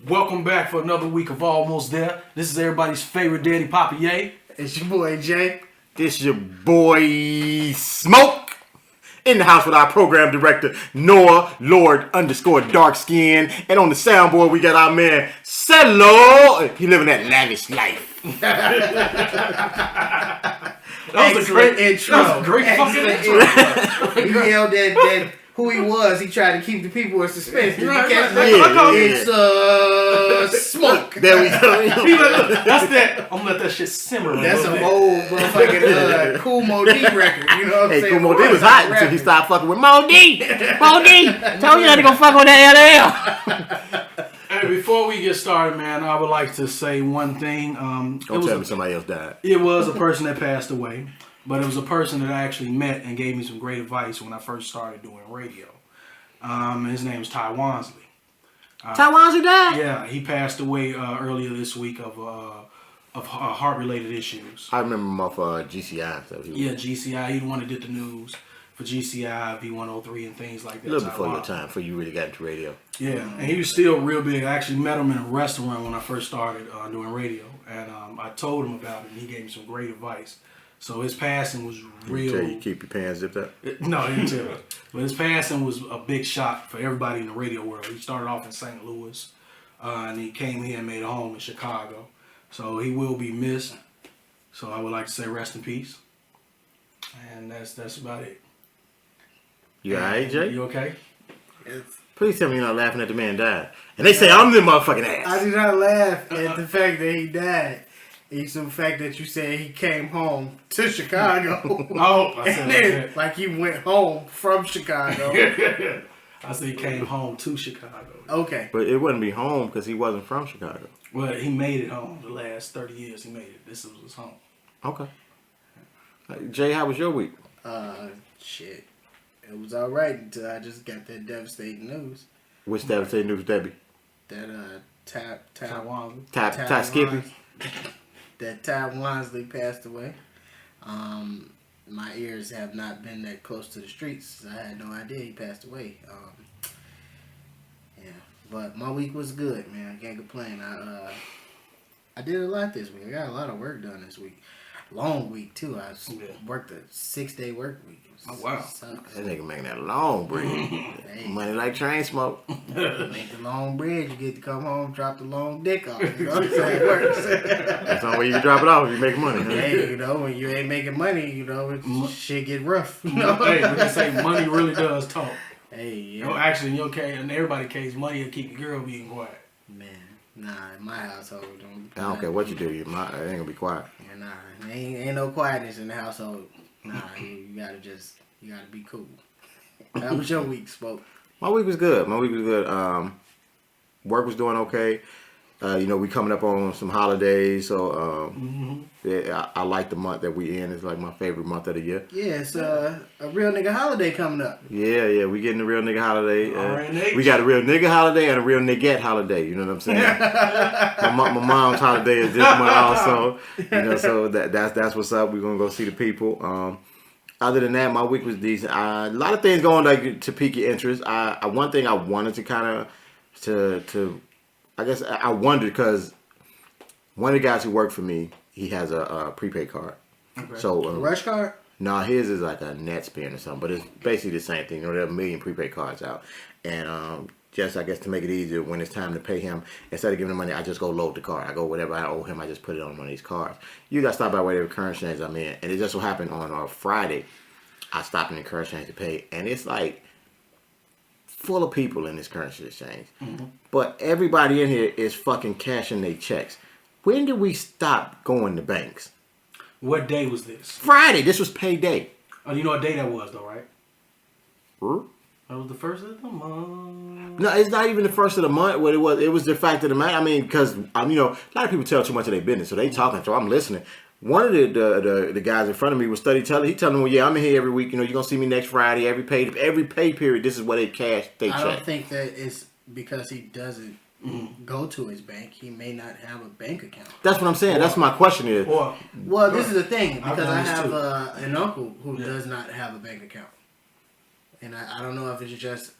Welcome back for another week of Almost There. This is everybody's favorite daddy, Papa Ye. It's your boy Jay. This your boy Smoke. In the house with our program director, Noah Lord _ Dark Skin. And on the soundboard, we got our man, Cello. He living that lavish life. That was a great intro. That was a great fucking intro. He yelled that who he was. He tried to keep the people in suspense. Did you catch that? It's Smoke. There we go. That's that. I'm gonna let that shit simmer. That's some old motherfucking Cool Mo D record. You know what I'm Hey, saying? Cool Mo D was hot until he stopped fucking with Mo D. Mo D, told you not to go fuck with that LL. Hey, before we get started, man, I would like to say one thing. Don't tell me somebody else died. It was a person that passed away, but it was a person that I actually met and gave me some great advice when I first started doing radio. His name is Ty Wansley. Ty Wansley died? Yeah, he passed away earlier this week of heart-related issues. I remember him off GCI. So Yeah, GCI. He the one that did the news for GCI, V103, and things like that. A little before your time, before you really got into radio. Yeah, and he was still real big. I actually met him in a restaurant when I first started doing radio, and I told him about it, and he gave me some great advice. So his passing was real. Tell you keep your pants zipped up? No, he didn't tell me. But his passing was a big shock for everybody in the radio world. He started off in St. Louis, and he came here and made a home in Chicago. So he will be missed. So I would like to say rest in peace. And that's about it. You alright, Jay? You okay? Please tell me you're not laughing at the man died. And they say I'm the motherfucking ass. I did not laugh at the fact that he died. It's the fact that you said he came home to Chicago. Oh, I said and then, like he went home from Chicago. I said he came home to Chicago. Okay. But it wouldn't be home because he wasn't from Chicago. Well, he made it home. The last 30 years he made it. This was his home. Okay. Jay, how was your week? Shit. It was alright until I just got that devastating news. Which devastating news, Debbie? That Ty Skippy? That Ty Wansley passed away. My ears have not been that close to the streets. I had no idea he passed away. Yeah, but my week was good, man. I can't complain. I did a lot this week. I got a lot of work done this week. Long week too. I worked a 6-day work week. Oh wow! That nigga making that long bread. Hey. Money like train smoke. Make the long bread, you get to come home, drop the long dick off. You know what I'm saying? It works. That's the only way you can drop it off if you make money. Hey, when you ain't making money, shit get rough. Hey, when they say money really does talk. Hey, yeah. No, actually, in your case, in everybody's case, money will keep your girl being quiet. Man, nah, in my household, I don't care what you do, it ain't gonna be quiet. Yeah, nah, ain't no quietness in the household. Nah, you gotta be cool. How was your week, Spoke? My week was good. Work was doing okay. We coming up on some holidays, so yeah, I like the month that we in. It's like my favorite month of the year. Yeah, it's a real nigga holiday coming up. Yeah, we getting a real nigga holiday. We got a real nigga holiday and a real nigget holiday. You know what I'm saying? my mom's holiday is this month also. So that's what's up. We're gonna go see the people. Other than that, my week was decent. A lot of things going to pique your interest. One thing I wanted to kind of I guess I wondered because one of the guys who worked for me, he has a prepaid card. Okay. So A rush card? No, his is like a net spin or something, but it's basically the same thing. There are a million prepaid cards out, and just I guess to make it easier when it's time to pay him, instead of giving him money, I just go load the card. I go whatever I owe him, I just put it on one of these cards. You got to stop by whatever current exchange I'm in, and it just so happened on Friday, I stopped in the current exchange to pay, and it's like full of people in this currency exchange. Mm-hmm. But everybody in here is fucking cashing their checks. When did we stop going to banks? What day was this? Friday. This was payday. Oh, you know what day that was, though, right? Hmm? That was the first of the month. No, it's not even the first of the month. What it was the fact of the matter. I mean, because a lot of people tell too much of their business, so they talking. So I'm listening. One of the guys in front of me was he telling me, well, yeah, I'm in here every week. You're gonna see me next Friday. Every pay period. This is what they cash. They check. I don't think that it's because he doesn't go to his bank. He may not have a bank account. That's what I'm saying. That's my question is. Well, this is the thing because I have an uncle who does not have a bank account, and I don't know if it's just.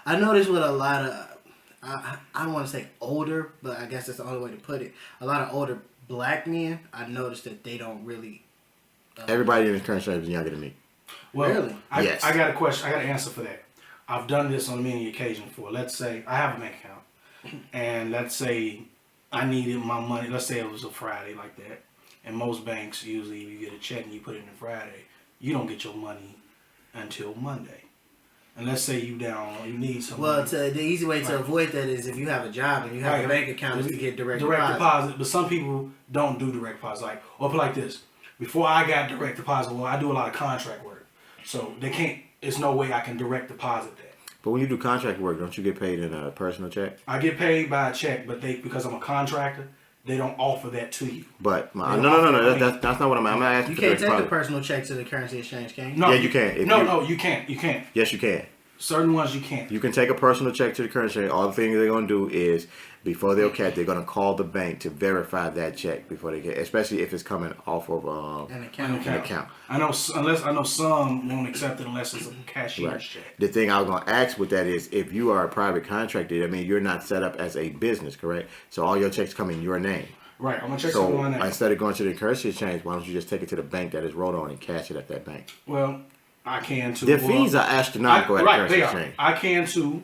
I noticed with a lot of I don't want to say older, but I guess that's the only way to put it. A lot of older black men, I noticed that they don't really. Everybody in this current is younger than me. Well, Really? Yes. I got a question. I got an answer for that. I've done this on many occasions before. Let's say I have a bank account, and let's say I needed my money. Let's say it was a Friday like that, and most banks usually you get a check and you put it in Friday. You don't get your money until Monday. And let's say you need some. Well, money. the easy way to Right. avoid that is if you have a job and you have Right. a bank account is to get direct deposit. deposit. But some people don't do direct deposit. Like, or put it like this: before I got direct deposit, well, I do a lot of contract work, so they can't. There's no way I can direct deposit that. But when you do contract work, don't you get paid in a personal check? I get paid by a check, but because I'm a contractor, they don't offer that to you. But They no, don't no. offer- That's not what I'm asking. I'm not asking You for can't direct take a deposit. personal check to the currency exchange, can you? No, Yeah, you can. If No, you can't. You can't. Yes, you can. Certain ones you can't. You can take a personal check to the currency. All the things they're going to do is, before they're going to call the bank to verify that check before they get, especially if it's coming off of An account. an account. I know some won't accept it unless it's a cashier's Right. check. The thing I was going to ask with that is, if you are a private contractor, I mean, you're not set up as a business, correct? So all your checks come in your name. Right. I'm gonna check So something on that. instead of going to the currency exchange, why don't you just take it to the bank that is wrote on and cash it at that bank? Well, I can too. The Or- fees are astronomical at the right, currency they are. exchange. I can too.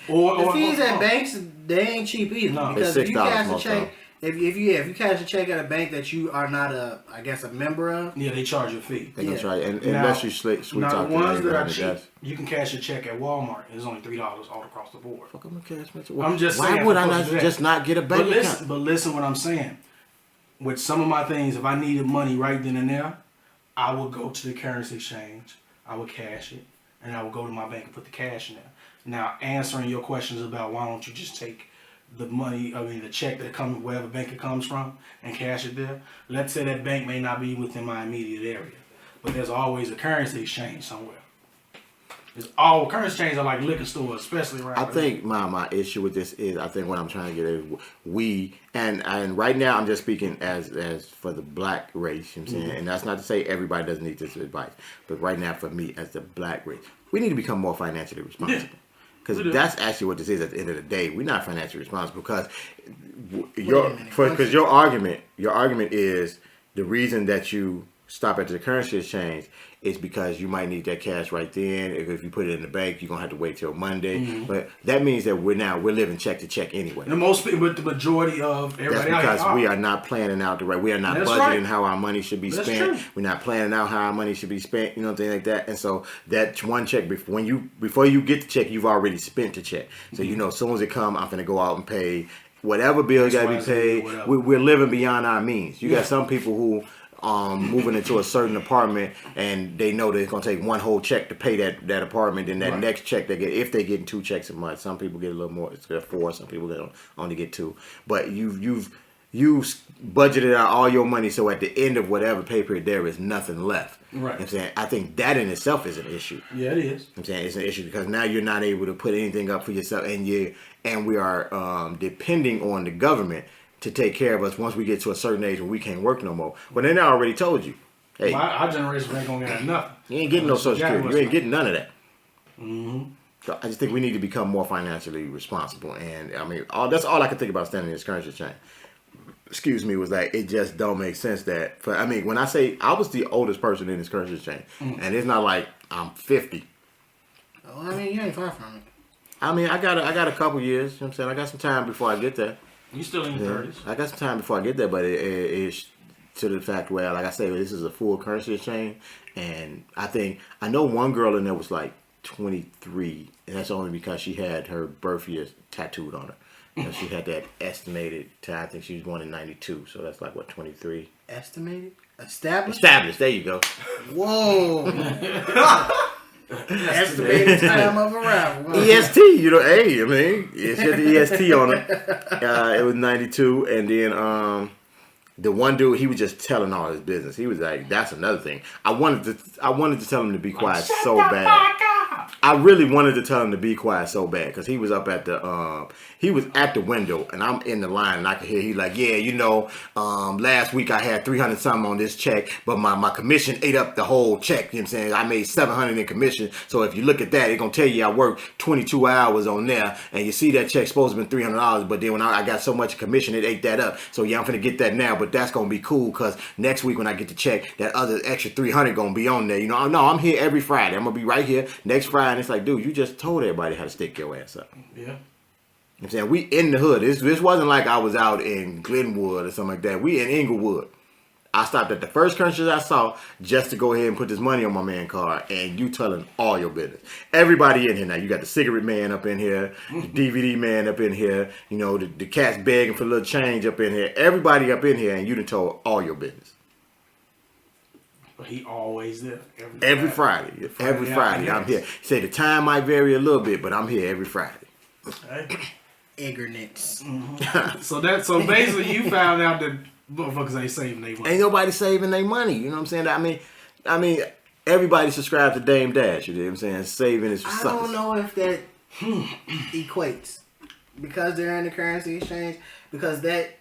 Or The fees at banks, they ain't cheap either. No. Because It's if you $6 cash a most check, of if you cash a check at a bank that you are not a member of, Yeah, they charge you a fee. They're going to try, and Now- unless you sweet Now talk the to ones anybody that on are the cheap, desk. you can cash a check at Walmart. It's only $3 all across the board. Fuck, I'm gonna cash my check. I'm just Why saying, would I I'm not supposed to do that. just not get a bank account? But listen what I'm saying. With some of my things, if I needed money right then and there, I would go to the currency exchange. I would cash it, and I would go to my bank and put the cash in there. Now, answering your questions about why don't you just take the money, the check that comes wherever bank it comes from and cash it there. Let's say that bank may not be within my immediate area, but there's always a currency exchange somewhere. It's all currency exchanges are like liquor stores, especially around. I think my issue with this is, I think what I'm trying to get is and right now I'm just speaking as for the black race, you know what I'm saying, and that's not to say everybody doesn't need this advice, but right now for me as the black race, we need to become more financially responsible. Because that's actually what this is at the end of the day. We're not financially responsible because your argument is the reason that you stop at the currency exchange is because you might need that cash right then. If you put it in the bank, you're gonna have to wait till Monday. But that means that we're living check to check anyway. The majority of everybody That's out because here we are not planning out the right. We are not That's budgeting right. how our money should be That's spent. true. We're not planning out how our money should be spent. You know, things like that. And so that one check before you get the check, you've already spent the check. So you know, as soon as it comes, I'm gonna go out and pay whatever bill got to be XYZ, paid. whatever. We're living beyond our means. You Yeah. got some people who moving into a certain apartment and they know that it's gonna take one whole check to pay that apartment, and that Right. next check they get, if they get 2 checks a month. Some people get a little more, it's 4, some people only get 2. But you've budgeted out all your money, so at the end of whatever pay period there is nothing left. Right. You know what I'm saying? I think that in itself is an issue. Yeah, it is. You know what I'm saying it's an issue because now you're not able to put anything up for yourself, and we are depending on the government to take care of us once we get to a certain age where we can't work no more. But then I already told you, hey, Our generation ain't gonna get nothing. you ain't getting no Social Yeah, Security. You ain't getting none of that. Mm-hmm. So I just think we need to become more financially responsible. And I mean, that's all I could think about standing in this currency exchange. Excuse me, was like, it just don't make sense that, when I say I was the oldest person in this currency exchange, and it's not like I'm 50. oh, I mean, you ain't far from it. I mean, I got a couple years, you know what I'm saying? I got some time before I get there. You still in your 30s. I got some time before I get there, but it's to the fact where, like I say, this is a full currency exchange, and I know one girl in there was like 23, and that's only because she had her birth year tattooed on her. You know, she had that estimated to, I think she was born in 92, so that's like, what, 23? Estimated? Established? Established, there you go. Whoa. Estimated time of arrival. Wow. EST, you know, hey, I mean, it's got the EST on it. It was 92, and then the one dude, he was just telling all his business. He was like, that's another thing. I wanted to tell him to be quiet so bad. I really wanted to tell him to be quiet so bad because he was up at the he was at the window and I'm in the line and I could hear he like, yeah, last week I had 300 something on this check, but my commission ate up the whole check. You know what I'm saying? I made 700 in commission. So if you look at that, it's gonna tell you I worked 22 hours on there, and you see that check supposed to be $300, but then when I got so much commission, it ate that up. So yeah, I'm gonna get that now, but that's gonna be cool because next week when I get the check, that other extra 300 gonna be on there. No, I'm here every Friday. I'm gonna be right here next Friday. And it's like, dude, you just told everybody how to stick your ass up. Yeah. I'm saying we in the hood. This wasn't like I was out in Glenwood or something like that. We in Inglewood. I stopped at the first country I saw just to go ahead and put this money on my man card, and you telling all your business. Everybody in here now. You got the cigarette man up in here, the DVD man up in here, the cats begging for a little change up in here. Everybody up in here, and you done told all your business. But he always there. Every Friday. Every Friday I'm here. He said the time might vary a little bit, but I'm here every Friday. Ignorance. Mm-hmm. so basically you found out that motherfuckers ain't saving their money. Ain't nobody saving their money. You know what I'm saying? I mean, everybody subscribed to Dame Dash. You know what I'm saying? Saving is for I suckers. don't know if that equates because they're in the currency exchange. Because that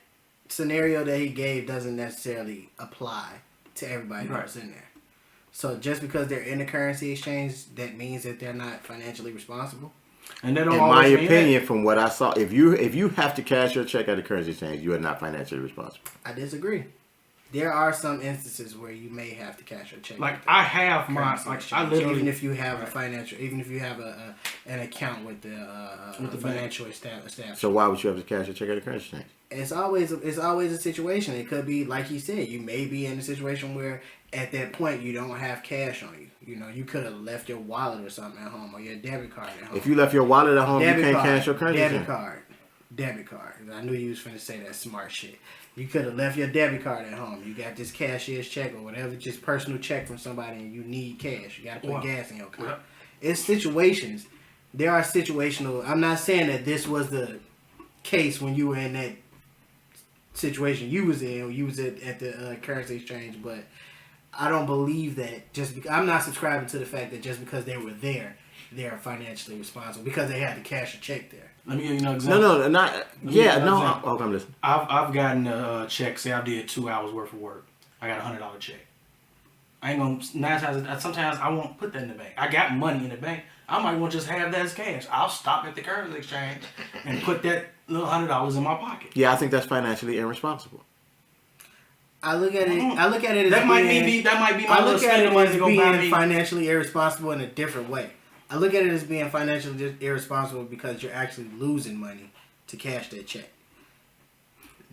scenario that he gave doesn't necessarily apply to everybody that's in there. So just because they're in the currency exchange, that means that they're not financially responsible. And they don't in my opinion, from what I saw, if you have to cash your check at the currency exchange, you are not financially responsible. I disagree. There are some instances where you may have to cash your check. Like I have my, I literally, even if you have a financial, even if you have an account with the financial establishment. So why would you have to cash your check at the currency exchange? It's always a situation. It could be like you said. You may be in a situation where at that point you don't have cash on you. You could have left your wallet or something at home or your debit card at home. If you left your wallet at home, you can't cash your currency. Debit card. I knew you was finna say that smart shit. You could have left your debit card at home. You got this cashier's check or whatever, just personal check from somebody, and you need cash. You got to put gas in your car. It's situations. There are situational. I'm not saying that this was the case when you were in that situation you was in. You was at the currency exchange, but I don't believe that just because I'm not subscribing to the fact that just because they were there, they are financially responsible because they had to cash a check there. Let me give you an example. Okay, I'm listening. I've gotten a check. Say I did 2 hours worth of work. I got $100 check. I ain't gonna. Sometimes I won't put that in the bank. I got money in the bank. I might want to just have that as cash. I'll stop at the currency exchange and put that little $100 in my pocket. Yeah, I think that's financially irresponsible. I look at it. I look at it as that might be my little spending money to go buy me. Financially irresponsible in a different way. I look at it as being financially irresponsible because you're actually losing money to cash that check.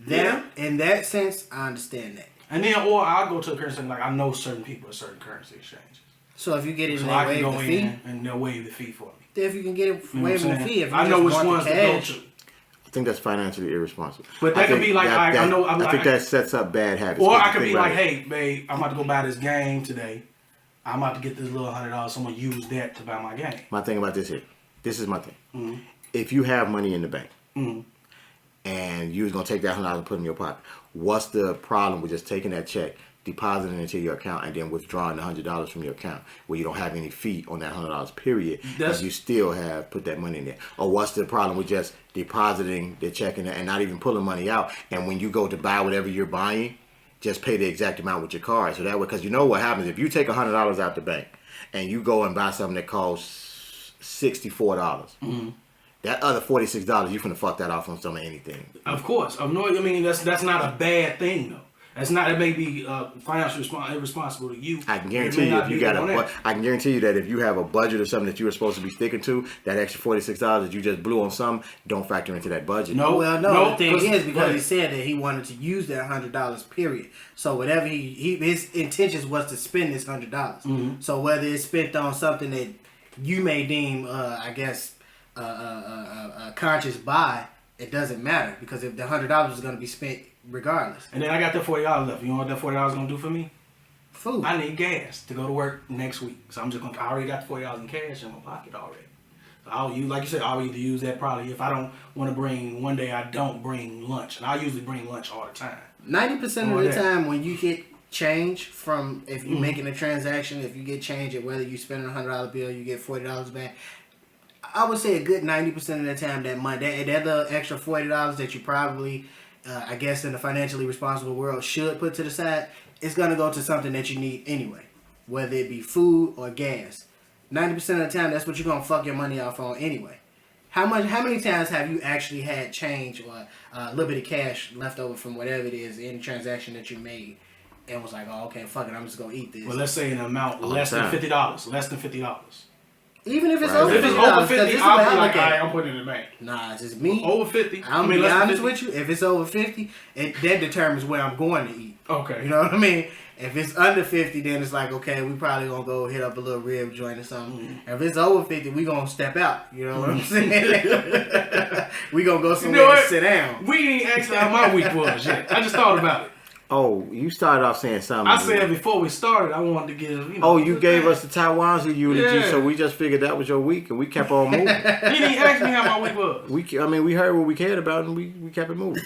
In that sense, I understand that. And then, or I'll go to a currency like I know certain people at certain currency exchanges. So if you get it, so they I can waive go the in fee, and they'll waive the fee for me. If you can get it waived the fee, if you I know which want ones to go to. I think that's financially irresponsible. But that could be like I think that sets up bad habits. Or I could be like, hey, babe, I'm about to go buy this game today. I'm about to get this little $100. So I'm gonna use that to buy my game. My thing about this here. This is my thing. Mm-hmm. If you have money in the bank and you was gonna take that $100 and put it in your pocket, what's the problem with just taking that check, depositing it into your account, and then withdrawing the $100 from your account, where you don't have any fee on that $100 period, and you still have put that money in there? Or what's the problem with just depositing the check in there and not even pulling money out? And when you go to buy whatever you're buying, just pay the exact amount with your card. So that way, because you know what happens if you take $100 out the bank and you go and buy something that costs $64. That other $46, you finna fuck that off on some of anything. Of course, I mean that's not a bad thing though. That's not. It may be financially irresponsible to you. I can guarantee you if you got I can guarantee you that if you have a budget or something that you were supposed to be sticking to, that extra $46 that you just blew on something don't factor into that budget. No. The thing is because he said that he wanted to use that $100 period. So whatever his intentions was to spend this $100. So whether it's spent on something that you may deem, a conscious buy, it doesn't matter because if the $100 is going to be spent regardless. And then I got that $40 left. You know what that $40 gonna do for me? Food. I need gas to go to work next week, so I already got the $40 in cash in my pocket already. So I'll either use that probably if I don't want to bring. One day I don't bring lunch, and I usually bring lunch all the time. 90% of the time when you hit change from if you're making a transaction, if you get change at whether you spend a $100 bill, you get $40 back. I would say a good 90% of the time that money, that little extra $40 that you probably, I guess in a financially responsible world should put to the side, it's gonna go to something that you need anyway, whether it be food or gas. 90% of the time, that's what you're gonna fuck your money off on anyway. How many times have you actually had change or a little bit of cash left over from whatever it is in the transaction that you made, and was like, oh, okay, fuck it, I'm just gonna eat this. Well, let's say an amount less than $50. Less than $50. Even if it's Right. over If $50, it's over 50, this is I'll what be I like, look at. alright, I'm putting it in the bank. Nah, it's just me. Over 50. I'm gonna be honest with you. If it's over 50, that determines where I'm going to eat. Okay. You know what I mean? If it's under 50, then it's like, okay, we probably gonna go hit up a little rib joint or something. If it's over 50, we gonna step out. You know what I'm saying? We gonna go somewhere what? and sit down. We ain't asked how my week was yet. I just thought about it. Oh, you started off saying something. I said before we started, I wanted to give, Oh, you gave us the Taiwan's eulogy, Yeah. so we just figured that was your week, and we kept on moving. You didn't even ask me how my week was. We heard what we cared about, and we kept it moving.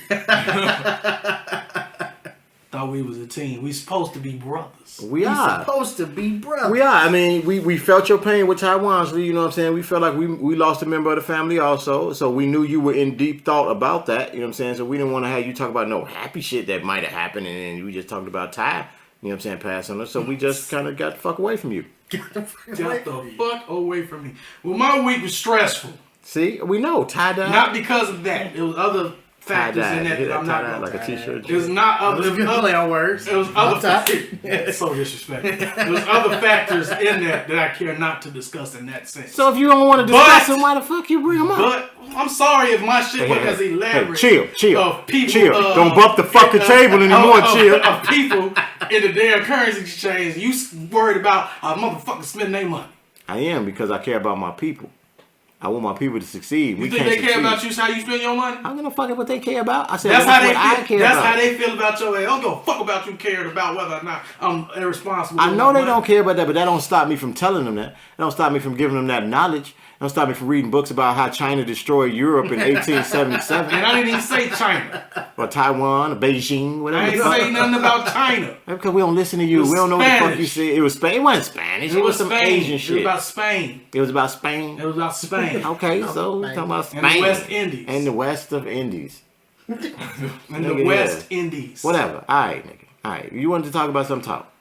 Thought we was a team. We supposed to be brothers. We We are. supposed to be brothers. We are. I mean, we felt your pain with Taiwan's, you know what I'm saying? We felt like we lost a member of the family also, so we knew you were in deep thought about that, you know what I'm saying? So we didn't want to have you talk about no happy shit that might have happened, and then we just talked about Ty, you know what I'm saying, passing us, so we just kind of got the fuck away from you. Got the fuck away from me. Well, my week was stressful. See? We know. Ty died. Not because of that. It was other factors in that that I'm not Tie-dye going like a t-shirt. It was not It other. was a good play on words. It was On other. top. It's so disrespectful. There was other factors in that I care not to discuss in that sense. So if you don't want to discuss But- them, why the fuck you bring them up? But I'm sorry if my shit wasn't as elaborate. Chill. Of people, Chill. Don't bump the fucking table anymore, chill. Of people in the damn currency exchange. You worried about a motherfucker spending their money. I am, because I care about my people. I want my people to succeed. You think they care about you, how you spend your money? I don't give a fuck what they care about. I said That's how they what I feel. care That's about. how they feel about your ass. I don't give a fuck about you caring about whether or not I'm irresponsible. I with know my they money. don't care about that, but that don't stop me from telling them that. That don't stop me from giving them that knowledge. That don't stop me from reading books about how China destroyed Europe in 1877. And I didn't even say China. Or Taiwan, or Beijing, whatever. I the ain't fuck. say nothing about China. Because we don't listen to you. was We don't know what the fuck Spanish. you said. It was Spanish. It wasn't Spanish. It was some Spain. Asian shit. It was about Spain. It was about Spain. It was about Spain. Okay, so we're talking about Spain. And the West Indies. And the West of Indies. And the Nigga, West yeah. Indies. Whatever. Alright, nigga. Alright. You wanted to talk about some talk.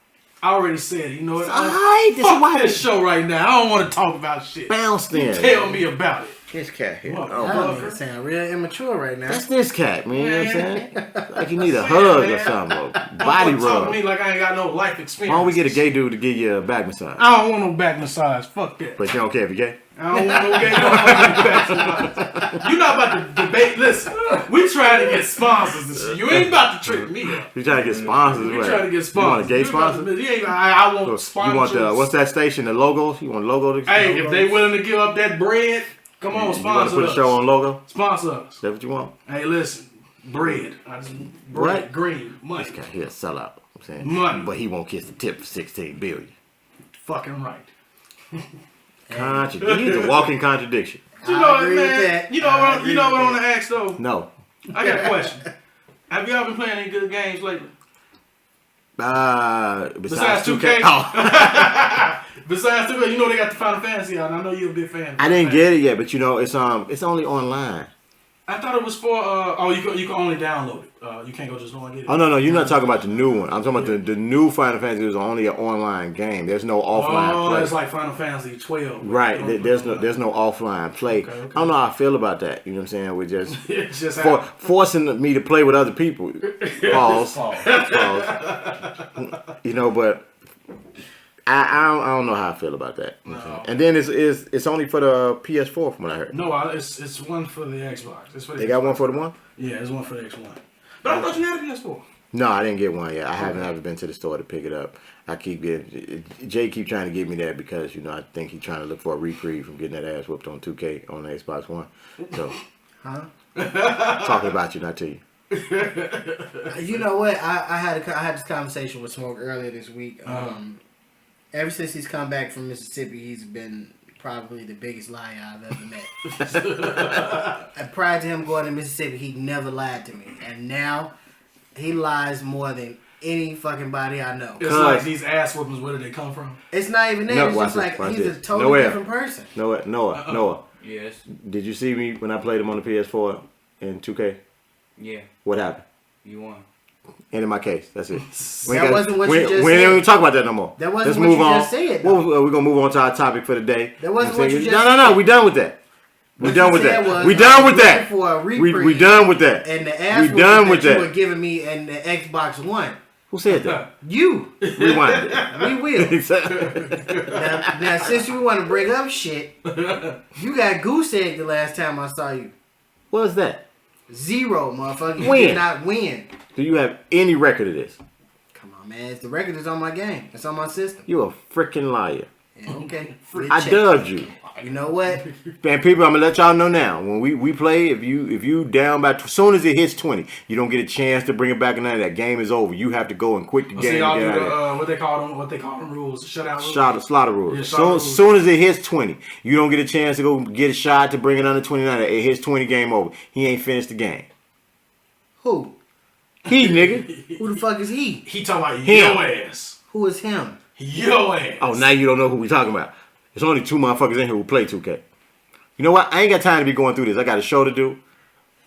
I already said, you know what? Alright, this Fuck why this show right now. I don't want to talk about shit. bounce then. Tell me about it. This cat here. What? Oh, That Fuck. nigga sound real immature right now. that's this cat, man. You know what I'm saying? Like you need a Man, hug or man. something. Or Don't body talk to rub. me like I ain't got no life experience. Why don't we get a gay dude to give you a back massage? I don't want no back massage. Fuck that. But you don't care if you're gay? I don't want no gay motherfucking back massage. You not about to debate. Listen, we trying to get sponsors and shit. You ain't about to trick me up. You trying to get sponsors? We what? trying to get sponsors. You want a gay You about sponsor? to- you ain't- I want sponsors. You want the, what's that station, the logo? You want logo to Hey, if they willing to give up that bread, come on, you want to sponsor put a us. show on logo? Sponsor us. Is that what you want? Hey, listen, bread. Bread, What? green, money. This guy here a sellout. I'm saying. Money. But he won't kiss the tip for $16 billion. Fucking right. Contradiction. He's a walking contradiction. You I know what, agree with man? that. You know I what? agree You know with what I that. want to ask though. No. I got a question. Have y'all been playing any good games lately? Besides 2K? Oh. Besides 2K, you know they got the Final Fantasy out, and I know you're a big fan. Of I didn't Final get it yet, but you know, it's only online. I thought it was for. You can only download it. You can't go just go and get it. Oh no, you're not talking about the new one. I'm talking about the new Final Fantasy is only an online game. There's no offline play. It's like Final Fantasy 12. Right, there's no offline play. Okay. I don't know how I feel about that. You know what I'm saying? We're just It's just forcing me to play with other people. Pause. Pause. You know, but I don't know how I feel about that. You know what I'm saying? And then it's only for the PS4 from what I heard. No, it's one for the Xbox. It's for the They got one for the one? Yeah, it's one for the X1. But I thought you had a PS4. No, I didn't get one yet. I haven't ever been to the store to pick it up. Jay keep trying to give me that because I think he's trying to look for a reprieve from getting that ass whooped on 2K on the Xbox One. So, talking about you, not to you. You know what? I had this conversation with Smoke earlier this week. Ever since he's come back from Mississippi, he's been probably the biggest liar I've ever met. And prior to him going to Mississippi, he never lied to me, and now he lies more than any fucking body I know. It's like these ass whoopings. Where did they come from? It's not even that. No, It's watch just this, like watch he's a this. totally different person. Noah. Yes. Did you see me when I played him on the PS4 in 2K? Yeah. What happened? You won. End of my case. That's it. That wasn't what you just We ain't said. even talk about that no more. That wasn't Let's what move you on. just said, We're gonna move on to our topic for the day. That wasn't I'm what you saying- just No. said. We done with that. We What done you with said that. was, We done with looking that. for a We reprieve. done with that. And the ass We done with that you that. were giving me and the Xbox One. Who said that? You. Rewind it. We will. Exactly. Now, since you want to bring up shit, you got goose egg the last time I saw you. What was that? 0, motherfucker. You When? did not win. Do you have any record of this? Come on, man. The record is on my game. It's on my system. You a freaking liar. Yeah, okay. I dubbed you. You know what? Man, people, I'm gonna let y'all know now. When we play, if you down by, as soon as it hits 20, you don't get a chance to bring it back. And none of that game is over. You have to go and quit the game. See, y'all and do get out of there. what they call them rules, shutout rules. Slaughter rules. Yeah, Soon as it hits 20, you don't get a chance to go get a shot to bring it under 29. It hits 20, game over. He ain't finished the game. Who? He, nigga. Who the fuck is he? He talking about Him. your ass. Who is him? Your ass. Oh, now you don't know who we talking about. There's only 2 motherfuckers in here who play 2K. You know what? I ain't got time to be going through this. I got a show to do.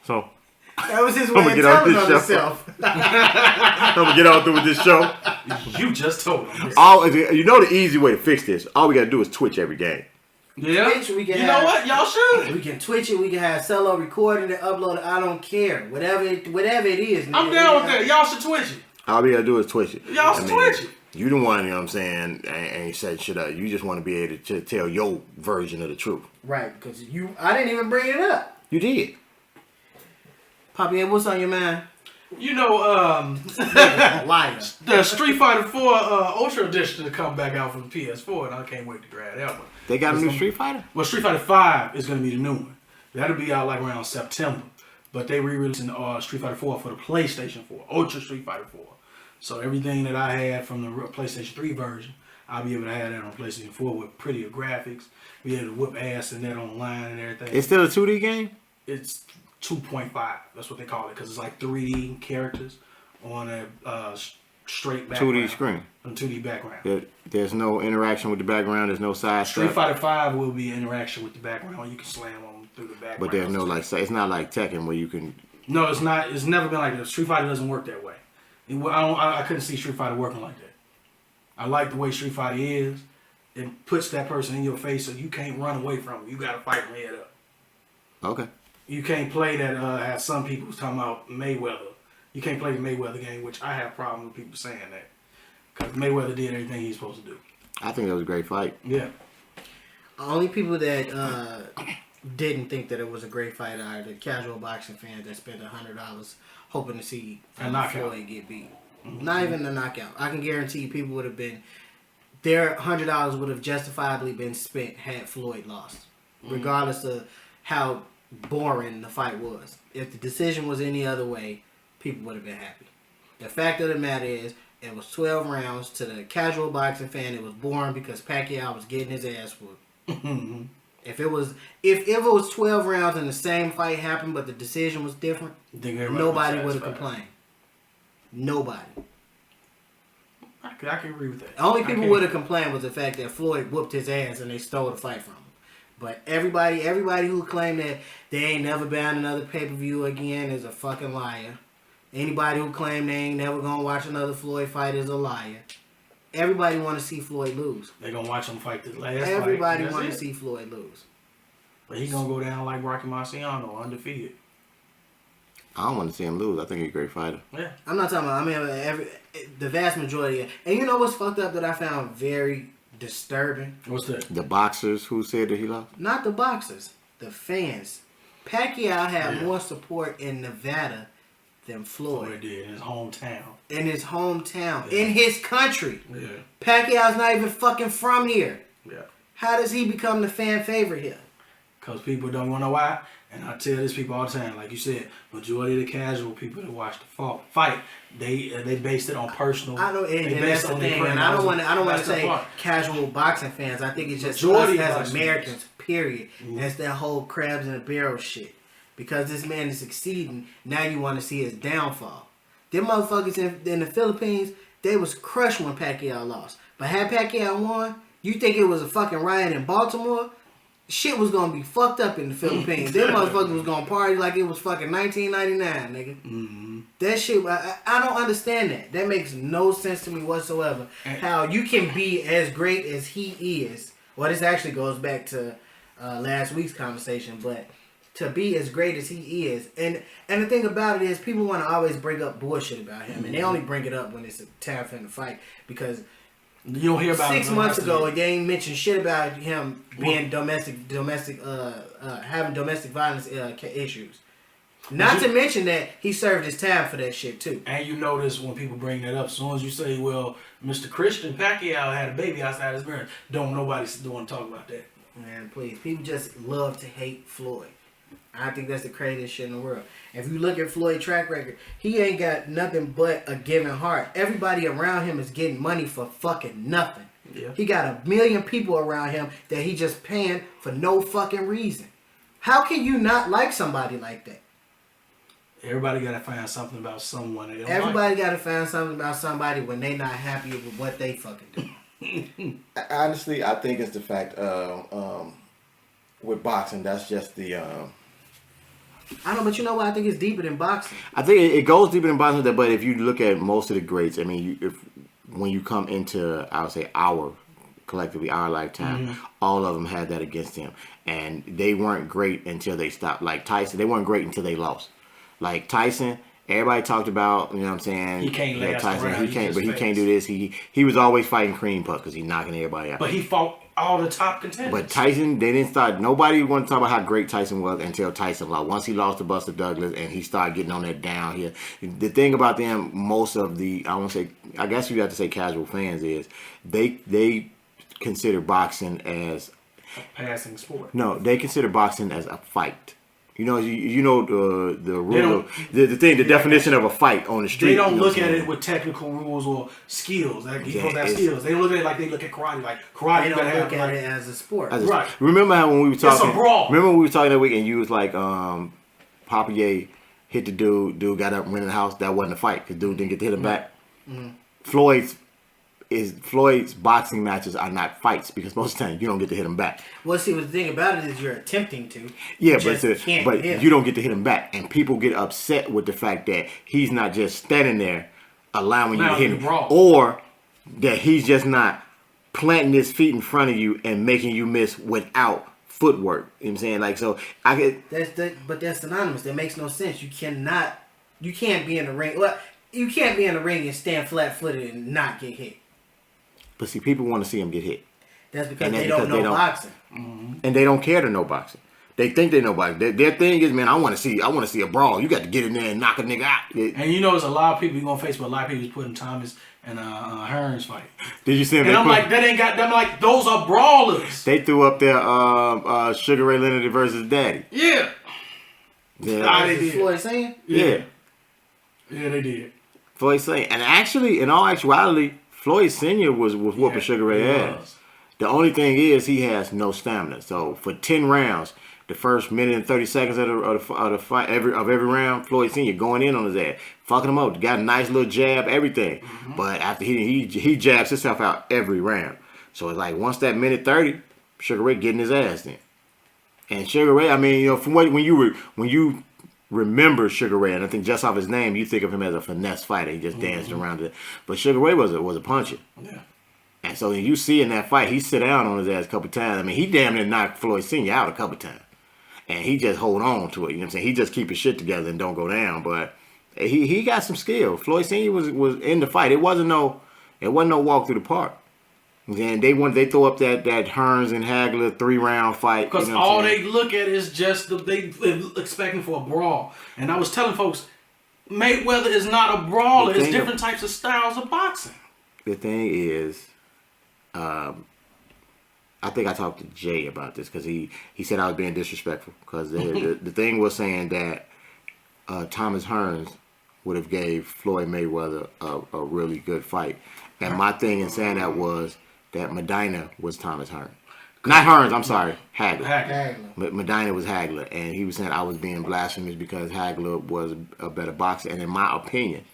So That was his I'ma way of get off telling this on show. himself. I'm gonna get on through with this show. You just told him. You know the easy way to fix this. All we gotta do is Twitch every game. Yeah. Twitch, we can you have- know what? Y'all should. We can Twitch it. We can have solo recording it, upload it. I don't care. Whatever it is. I'm nigga. down with that. Y'all should Twitch it. All we gotta do is Twitch it. Y'all should Twitch it. You the one, you know what I'm saying, ain't said shit up. You just want to be able to tell your version of the truth. Right, because I didn't even bring it up. You did. Poppy, what's on your mind? You know, Liar. the Street Fighter 4 Ultra Edition to come back out from the PS4, and I can't wait to grab that one. They got a new Street Fighter? Well, Street Fighter 5 is going to be the new one. That'll be out like around September. But they re-releasing Street Fighter 4 for the PlayStation 4, Ultra Street Fighter 4. So everything that I had from the PlayStation 3 version, I'll be able to have that on PlayStation 4 with prettier graphics. Be able to whip ass in that online and everything. It's still a 2D game? It's 2.5. That's what they call it because it's like 3D characters on a straight background. 2D screen. On 2D background. There's no interaction with the background. There's no side Street stuff. Fighter 5 will be interaction with the background. You can slam them through the background. But there's no it's not like Tekken where you can. No, it's not. It's never been like that. Street Fighter doesn't work that way. I couldn't see Street Fighter working like that. I like the way Street Fighter is. It puts that person in your face so you can't run away from them. You got to fight them head up. Okay. You can't play that, as some people was talking about Mayweather. You can't play the Mayweather game, which I have a problem with people saying that. Because Mayweather did everything he's supposed to do. I think that was a great fight. Yeah. Only people that didn't think that it was a great fight are the casual boxing fans that spent $100 hoping to see Floyd get beat. Mm-hmm. Not even a knockout. I can guarantee people would have been, their $100 would have justifiably been spent had Floyd lost. Regardless of how boring the fight was. If the decision was any other way, people would have been happy. The fact of the matter is, it was 12 rounds. To the casual boxing fan, it was boring because Pacquiao was getting his ass whooped. If it was 12 rounds and the same fight happened, but the decision was different, nobody would have complained. Nobody. I can agree with that. The only people would have complained was the fact that Floyd whooped his ass and they stole the fight from him. But everybody who claimed that they ain't never been another pay-per-view again is a fucking liar. Anybody who claimed they ain't never gonna watch another Floyd fight is a liar. Everybody want to see Floyd lose. They gonna watch him fight this last fight. Everybody want to see Floyd lose. But he gonna go down like Rocky Marciano, undefeated. I don't want to see him lose. I think he's a great fighter. Yeah. I'm not talking about. I mean, the vast majority. And you know what's fucked up that I found very disturbing? What's that? The boxers who said that he lost? Not the boxers, the fans. Pacquiao had more support in Nevada than Floyd. Did in his hometown. In his hometown. In his country. Yeah. Pacquiao's not even fucking from here. Yeah. How does he become the fan favorite here? Because people don't want to know why. And I tell this people all the time, like you said, majority of the casual people that watch the fight, they based it on personal. I know, and they that's the on their thing. And friends. I don't want to That's the say part. casual boxing fans. I think it's just Majority us of as us Americans. fans. Period. That's that whole crabs in a barrel shit. Because this man is succeeding, now you want to see his downfall. Them motherfuckers in the Philippines, they was crushed when Pacquiao lost. But had Pacquiao won, you think it was a fucking riot in Baltimore? Shit was gonna be fucked up in the Philippines. Them motherfuckers was gonna party like it was fucking 1999, nigga. Mm-hmm. That shit, I don't understand that. That makes no sense to me whatsoever. How you can be as great as he is. Well, this actually goes back to last week's conversation, but to be as great as he is, and the thing about it is, people want to always bring up bullshit about him, and they only bring it up when it's a time for him to fight, because you don't hear about 6 months ago they ain't mentioned shit about him being having domestic violence issues. Not to mention that he served his time for that shit too. And you notice when people bring that up, as soon as you say, "Well, Mr. Christian Pacquiao had a baby outside his marriage," don't nobody want to talk about that. Man, please, people just love to hate Floyd. I think that's the craziest shit in the world. If you look at Floyd's track record, he ain't got nothing but a giving heart. Everybody around him is getting money for fucking nothing. Yeah. He got 1 million people around him that he just paying for no fucking reason. How can you not like somebody like that? Everybody got to find something about someone they don't Everybody like. got to find something about somebody when they not happy with what they fucking do. Honestly, I think it's the fact of with boxing, that's just the. I know, but you know what? I think it's deeper than boxing. I think it goes deeper than boxing, but if you look at most of the greats, I mean, when you come into, I would say, collectively our lifetime, all of them had that against them, and they weren't great until they stopped. Like Tyson, they weren't great until they lost. Like Tyson, everybody talked about, you know what I'm saying? He can't last Tyson, around. he can't do this. He was always fighting cream puff because he's knocking everybody out. But he fought all the top contenders. But Tyson, they didn't start. Nobody wanted to talk about how great Tyson was until Tyson lost. Once he lost to Buster Douglas and he started getting on that down here. The thing about them, most of the, I guess you have to say casual fans is they consider boxing as a passing sport. No, they consider boxing as a fight. You know the rule, the definition of a fight on the street. They don't look at it with technical rules or skills. Like he supposed to have skills. They don't look at it like they look at karate. Like karate, they don't look at it as a sport. Right. Remember how when we were talking? It's a brawl. Remember when we were talking that week and you was like, Pacquiao hit the dude got up and went in the house. That wasn't a fight because dude didn't get to hit him back. Mm-hmm. Floyd's boxing matches are not fights because most of the time you don't get to hit him back. Well, see, the thing about it is you're attempting to. Yeah, but you don't get to hit him back, and people get upset with the fact that he's not just standing there allowing you to hit him, or that he's just not planting his feet in front of you and making you miss without footwork. You know what I'm saying? Like, so I get but that's synonymous. That makes no sense. You can't be in the ring. Well, you can't be in the ring and stand flat-footed and not get hit. But see, people want to see him get hit. That's because they don't know boxing. Mm-hmm. And they don't care to know boxing. They think they know boxing. Their thing is, man, I want to see a brawl. You got to get in there and knock a nigga out. And you know, there's a lot of people you're going to face, but a lot of people is putting Thomas and Hearns fight. Did you see him? And I'm like, that ain't got them. Like, those are brawlers. They threw up their Sugar Ray Leonard versus Daddy. Yeah. They did. Floyd saying? Yeah, they did. Floyd saying, and actually, in all actuality, Floyd Sr. was whooping Sugar Ray ass. The only thing is he has no stamina. So for 10 rounds, the first minute and 30 seconds of the fight, every round, Floyd Sr. going in on his ass, fucking him up. Got a nice little jab, everything. Mm-hmm. But after he jabs himself out every round. So it's like once that minute 30, Sugar Ray getting his ass in. And Sugar Ray, I mean, you know, from when you remember Sugar Ray, and I think just off his name, you think of him as a finesse fighter. He just danced around it. But Sugar Ray was a puncher. Yeah. And so you see in that fight, he sit down on his ass a couple times. I mean, he damn near knocked Floyd Sr. out a couple times. And he just hold on to it. You know what I'm saying? He just keep his shit together and don't go down. But he got some skill. Floyd Sr. was in the fight. It wasn't no walk through the park. And they throw up that Hearns and Hagler 3-round fight. Because all they look at is just they expecting for a brawl. And I was telling folks, Mayweather is not a brawler. It's different types of styles of boxing. The thing is, I think I talked to Jay about this because he said I was being disrespectful. Because the thing was saying that Thomas Hearns would have gave Floyd Mayweather a really good fight. And my thing in saying that was that Medina was Thomas Hearns. Not Hearns, I'm sorry, Hagler. Medina was Hagler. And he was saying I was being blasphemous because Hagler was a better boxer. And in my opinion,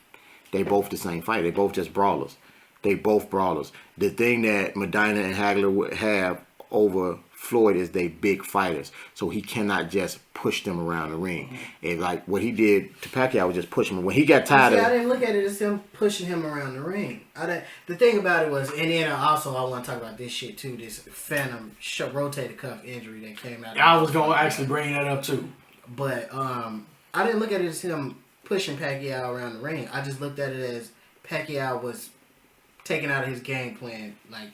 They both the same fight. They both just brawlers. They both brawlers. The thing that Medina and Hagler would have over Floyd is they big fighters, so he cannot just push them around the ring. And like what he did to Pacquiao was just push him. When he got tired See, of, I didn't look at it as him pushing him around the ring. The thing about it was, and then also I want to talk about this shit too. This phantom rotator cuff injury that came out. I was gonna actually bring that up too. But I didn't look at it as him pushing Pacquiao around the ring. I just looked at it as Pacquiao was taken out of his game plan. Like,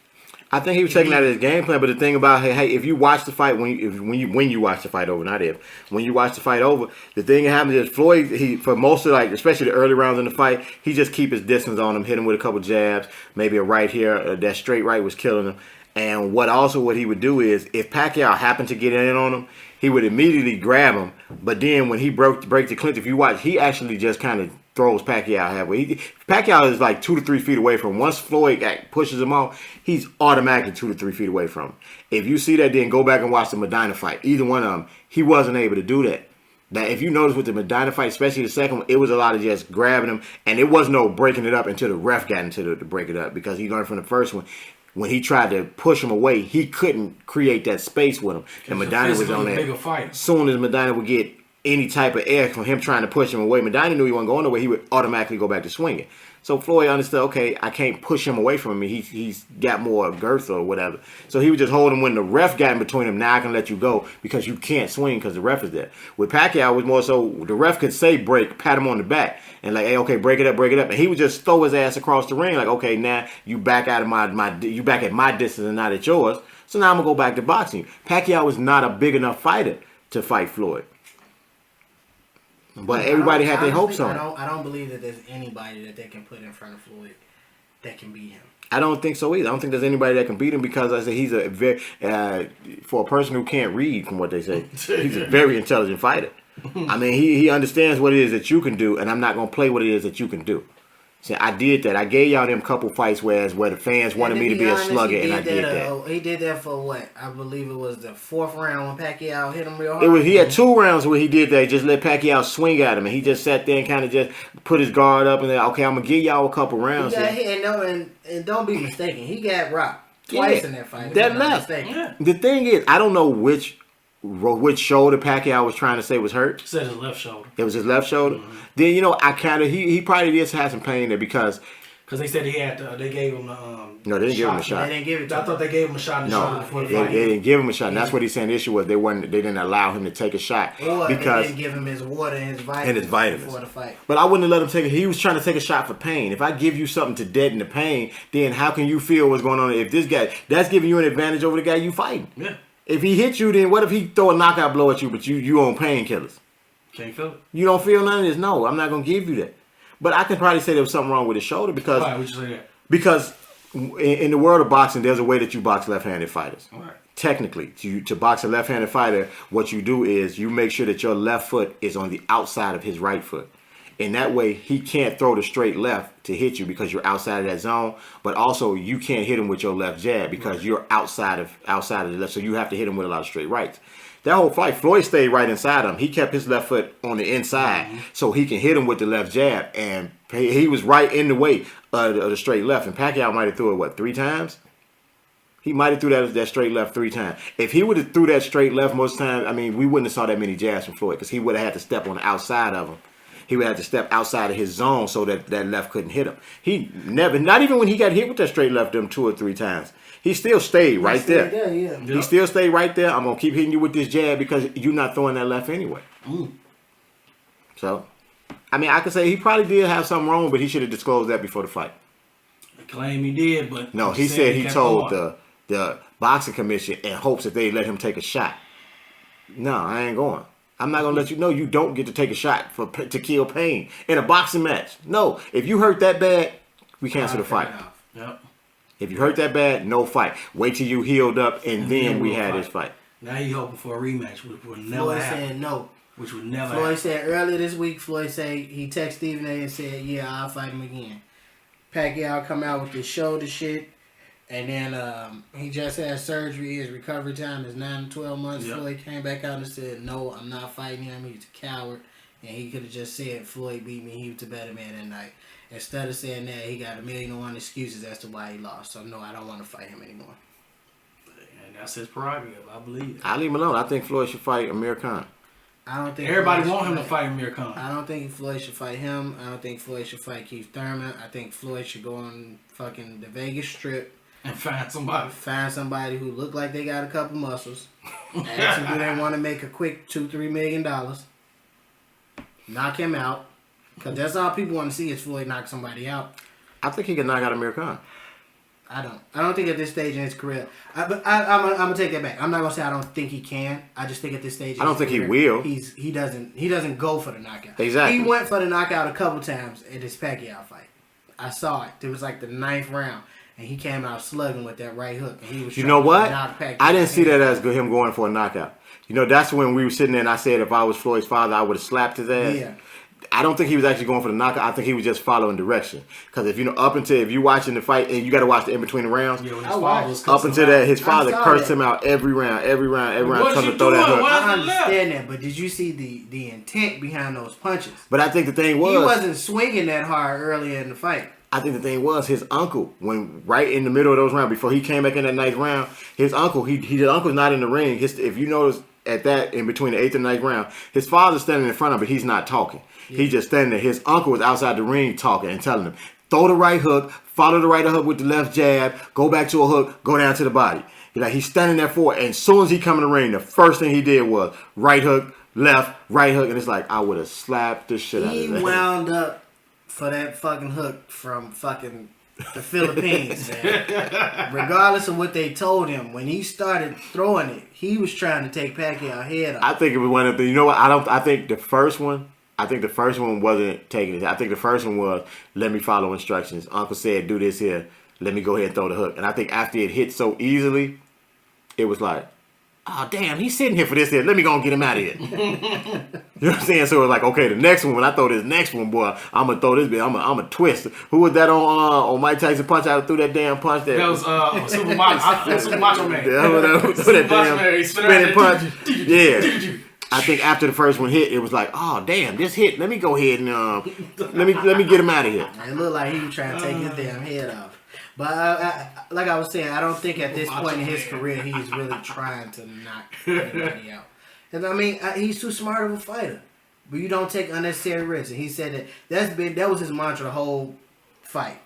I think he was taking out his game plan. But the thing about hey, if you watch the fight when you watch the fight over, not if when you watch the fight over, the thing that happens is Floyd, he for most of especially the early rounds in the fight, he just keep his distance on him, hit him with a couple jabs, maybe a right here. That straight right was killing him. And what he would do is if Pacquiao happened to get in on him, he would immediately grab him. But then when he break the clinch, if you watch, he actually just kind of throws Pacquiao halfway. Pacquiao is like 2 to 3 feet away from him. Once Floyd pushes him off, he's automatically 2 to 3 feet away from him. If you see that, then go back and watch the Medina fight. Either one of them, he wasn't able to do that. Now, if you notice with the Medina fight, especially the second one, it was a lot of just grabbing him, and it was no breaking it up until the ref got into to break it up, because he learned from the first one. When he tried to push him away, he couldn't create that space with him. And Medina was on that. As soon as Medina would get any type of air from him trying to push him away, Medina knew he wasn't going nowhere. He would automatically go back to swinging. So Floyd understood, okay, I can't push him away from me. He's got more girth or whatever. So he would just hold him when the ref got in between him. Now I can let you go because you can't swing because the ref is there. With Pacquiao, it was more so the ref could say break, pat him on the back, and like, hey, okay, break it up. And he would just throw his ass across the ring like, okay, now you back out of you back at my distance and not at yours. So now I'm gonna go back to boxing. Pacquiao was not a big enough fighter to fight Floyd. But everybody had their hopes on him. I don't believe that there's anybody that they can put in front of Floyd that can beat him. I don't think so either. I don't think there's anybody that can beat him because I say he's a very, for a person who can't read from what they say, he's a very intelligent fighter. I mean, he understands what it is that you can do, and I'm not going to play what it is that you can do. See, I did that. I gave y'all them couple fights where the fans wanted me to be a slugger, and I did that. He did that for what? I believe it was the 4th round when Pacquiao hit him real hard. He had 2 rounds where he did that. He just let Pacquiao swing at him, and he just sat there and kind of just put his guard up and said, okay, I'm going to give y'all a couple rounds. And don't be mistaken. He got rocked twice in that fight. That left. Yeah. The thing is, I don't know which shoulder Pacquiao was trying to say was hurt. Said his left shoulder. It was his left shoulder. Mm-hmm. Then he probably just had some pain there because they said he had they gave him no, they didn't give him a shot. They didn't give it. I thought they gave him a shot in the shoulder before the fight. They didn't give him a shot. And that's what he's saying. The issue was they didn't allow him to take a shot or because they didn't give him his water and his vitamins before the fight. But I wouldn't have let him take it. He was trying to take a shot for pain. If I give you something to deaden the pain, then how can you feel what's going on? If this guy, that's giving you an advantage over the guy you fighting. Yeah. If he hits you, then what if he throw a knockout blow at you, but you on painkillers? Can't feel it. You don't feel none of this? No, I'm not going to give you that. But I can probably say there was something wrong with his shoulder because... Why would you say that? Because in the world of boxing, there's a way that you box left-handed fighters. All right. Technically, to box a left-handed fighter, what you do is you make sure that your left foot is on the outside of his right foot. And that way, he can't throw the straight left to hit you because you're outside of that zone. But also, you can't hit him with your left jab because you're outside of the left. So you have to hit him with a lot of straight rights. That whole fight, Floyd stayed right inside him. He kept his left foot on the inside so he can hit him with the left jab. And he was right in the way of the straight left. And Pacquiao might have threw it, 3 times? He might have threw that straight left 3 times. If he would have threw that straight left most times, I mean, we wouldn't have saw that many jabs from Floyd because he would have had to step on the outside of him. He would have to step outside of his zone so that left couldn't hit him. He never, not even when he got hit with that straight left them 2 or 3 times, he still stayed right there. He still stayed right there. I'm going to keep hitting you with this jab because you're not throwing that left anyway. So, I mean, I could say he probably did have something wrong, but he should have disclosed that before the fight. I claim he did, but... No, he said he told the boxing commission in hopes that they let him take a shot. No, I ain't going. I'm not going to let you know you don't get to take a shot to kill pain in a boxing match. No, if you hurt that bad, we cancel the fight. Yep. If you hurt that bad, no fight. Wait till you healed up and then we had this fight. Now he hoping for a rematch, which would never happen. Floyd said no. Which would never Floyd happen. said earlier this week, Floyd said he texted Stephen A and said, yeah, I'll fight him again. Pacquiao come out with this shoulder shit. And then he just had surgery. His recovery time is 9 to 12 months. Yep. Floyd came back out and said, no, I'm not fighting him. He's a coward. and he could have just said Floyd beat me. He was the better man that night. Instead of saying that, he got 1,000,001 excuses as to why he lost. So no, I don't want to fight him anymore. And that's his prerogative. I believe. I leave him alone. I think Floyd should fight Amir Khan. I don't think Everybody want him to fight Amir Khan. I don't think Floyd should fight him. I don't think Floyd should fight Keith Thurman. I think Floyd should go on fucking the Vegas Strip And find somebody. find somebody who look like they got a couple muscles. Ask them, do they want to make a quick $2-3 million? Knock him out. Because that's all people want to see is Floyd knock somebody out. I think he can knock out Amir Khan. I don't think at this stage in his career. I'm gonna take that back. I'm not gonna say I don't think he can. I just think at this stage. I don't think he will. He doesn't go for the knockout. Exactly. He went for the knockout a couple times at his Pacquiao fight. I saw it. It was like the 9th round, and he came out slugging with that right hook. And he was. You know what? Knock Pacquiao I didn't see out. that as him going for a knockout. You know, that's when we were sitting there and I said if I was Floyd's father, I would have slapped his ass. Yeah. I don't think he was actually going for the knockout. I think he was just following direction. Because if you watching the fight, and you got to watch the in between the rounds. Yeah, when I his watched. father was Up cussing until him out. that, his father saw cursed that. him out every round, What trying you to throw that doing? hook. What? I understand that, but did you see the intent behind those punches? But I think the thing He was, wasn't swinging that hard earlier in the fight. I think the thing was his uncle, when right in the middle of those rounds, before he came back in that 9th round, his uncle, his uncle's not in the ring. If you notice at that, in between the 8th and 9th round, his father's standing in front of him, but he's not talking. Yeah. He's just standing there. His uncle was outside the ring talking and telling him, throw the right hook, follow the right hook with the left jab, go back to a hook, go down to the body. He's standing there for it, and as soon as he come in the ring, the first thing he did was right hook, left, right hook, and it's like, I would have slapped the shit out of him. He wound up for that fucking hook from fucking the Philippines. Man. Regardless of what they told him, when he started throwing it, he was trying to take Pacquiao head off. I think it was one of the. You know what? I think the first one. I think the first one wasn't taking it. I think the first one was let me follow instructions. Uncle said do this here. Let me go ahead and throw the hook. And I think after it hit so easily, it was like, oh damn, he's sitting here for this here. Let me go and get him out of here. You know what I'm saying? So it was like, okay, the next one, when I throw this next one, boy, I'm gonna throw this bit. I'm gonna twist. Who was that on Mike Tyson punch out threw that damn punch there? That was Super Macho Man. That damn spinning punch. Yeah. I think after the first one hit, it was like, oh damn, this hit. Let me go ahead and let me get him out of here. It looked like he was trying to take his damn head off. But like I was saying, I don't think at this point in his career he's really trying to knock anybody out. And I mean, he's too smart of a fighter. But you don't take unnecessary risks. And he said that was his mantra the whole fight,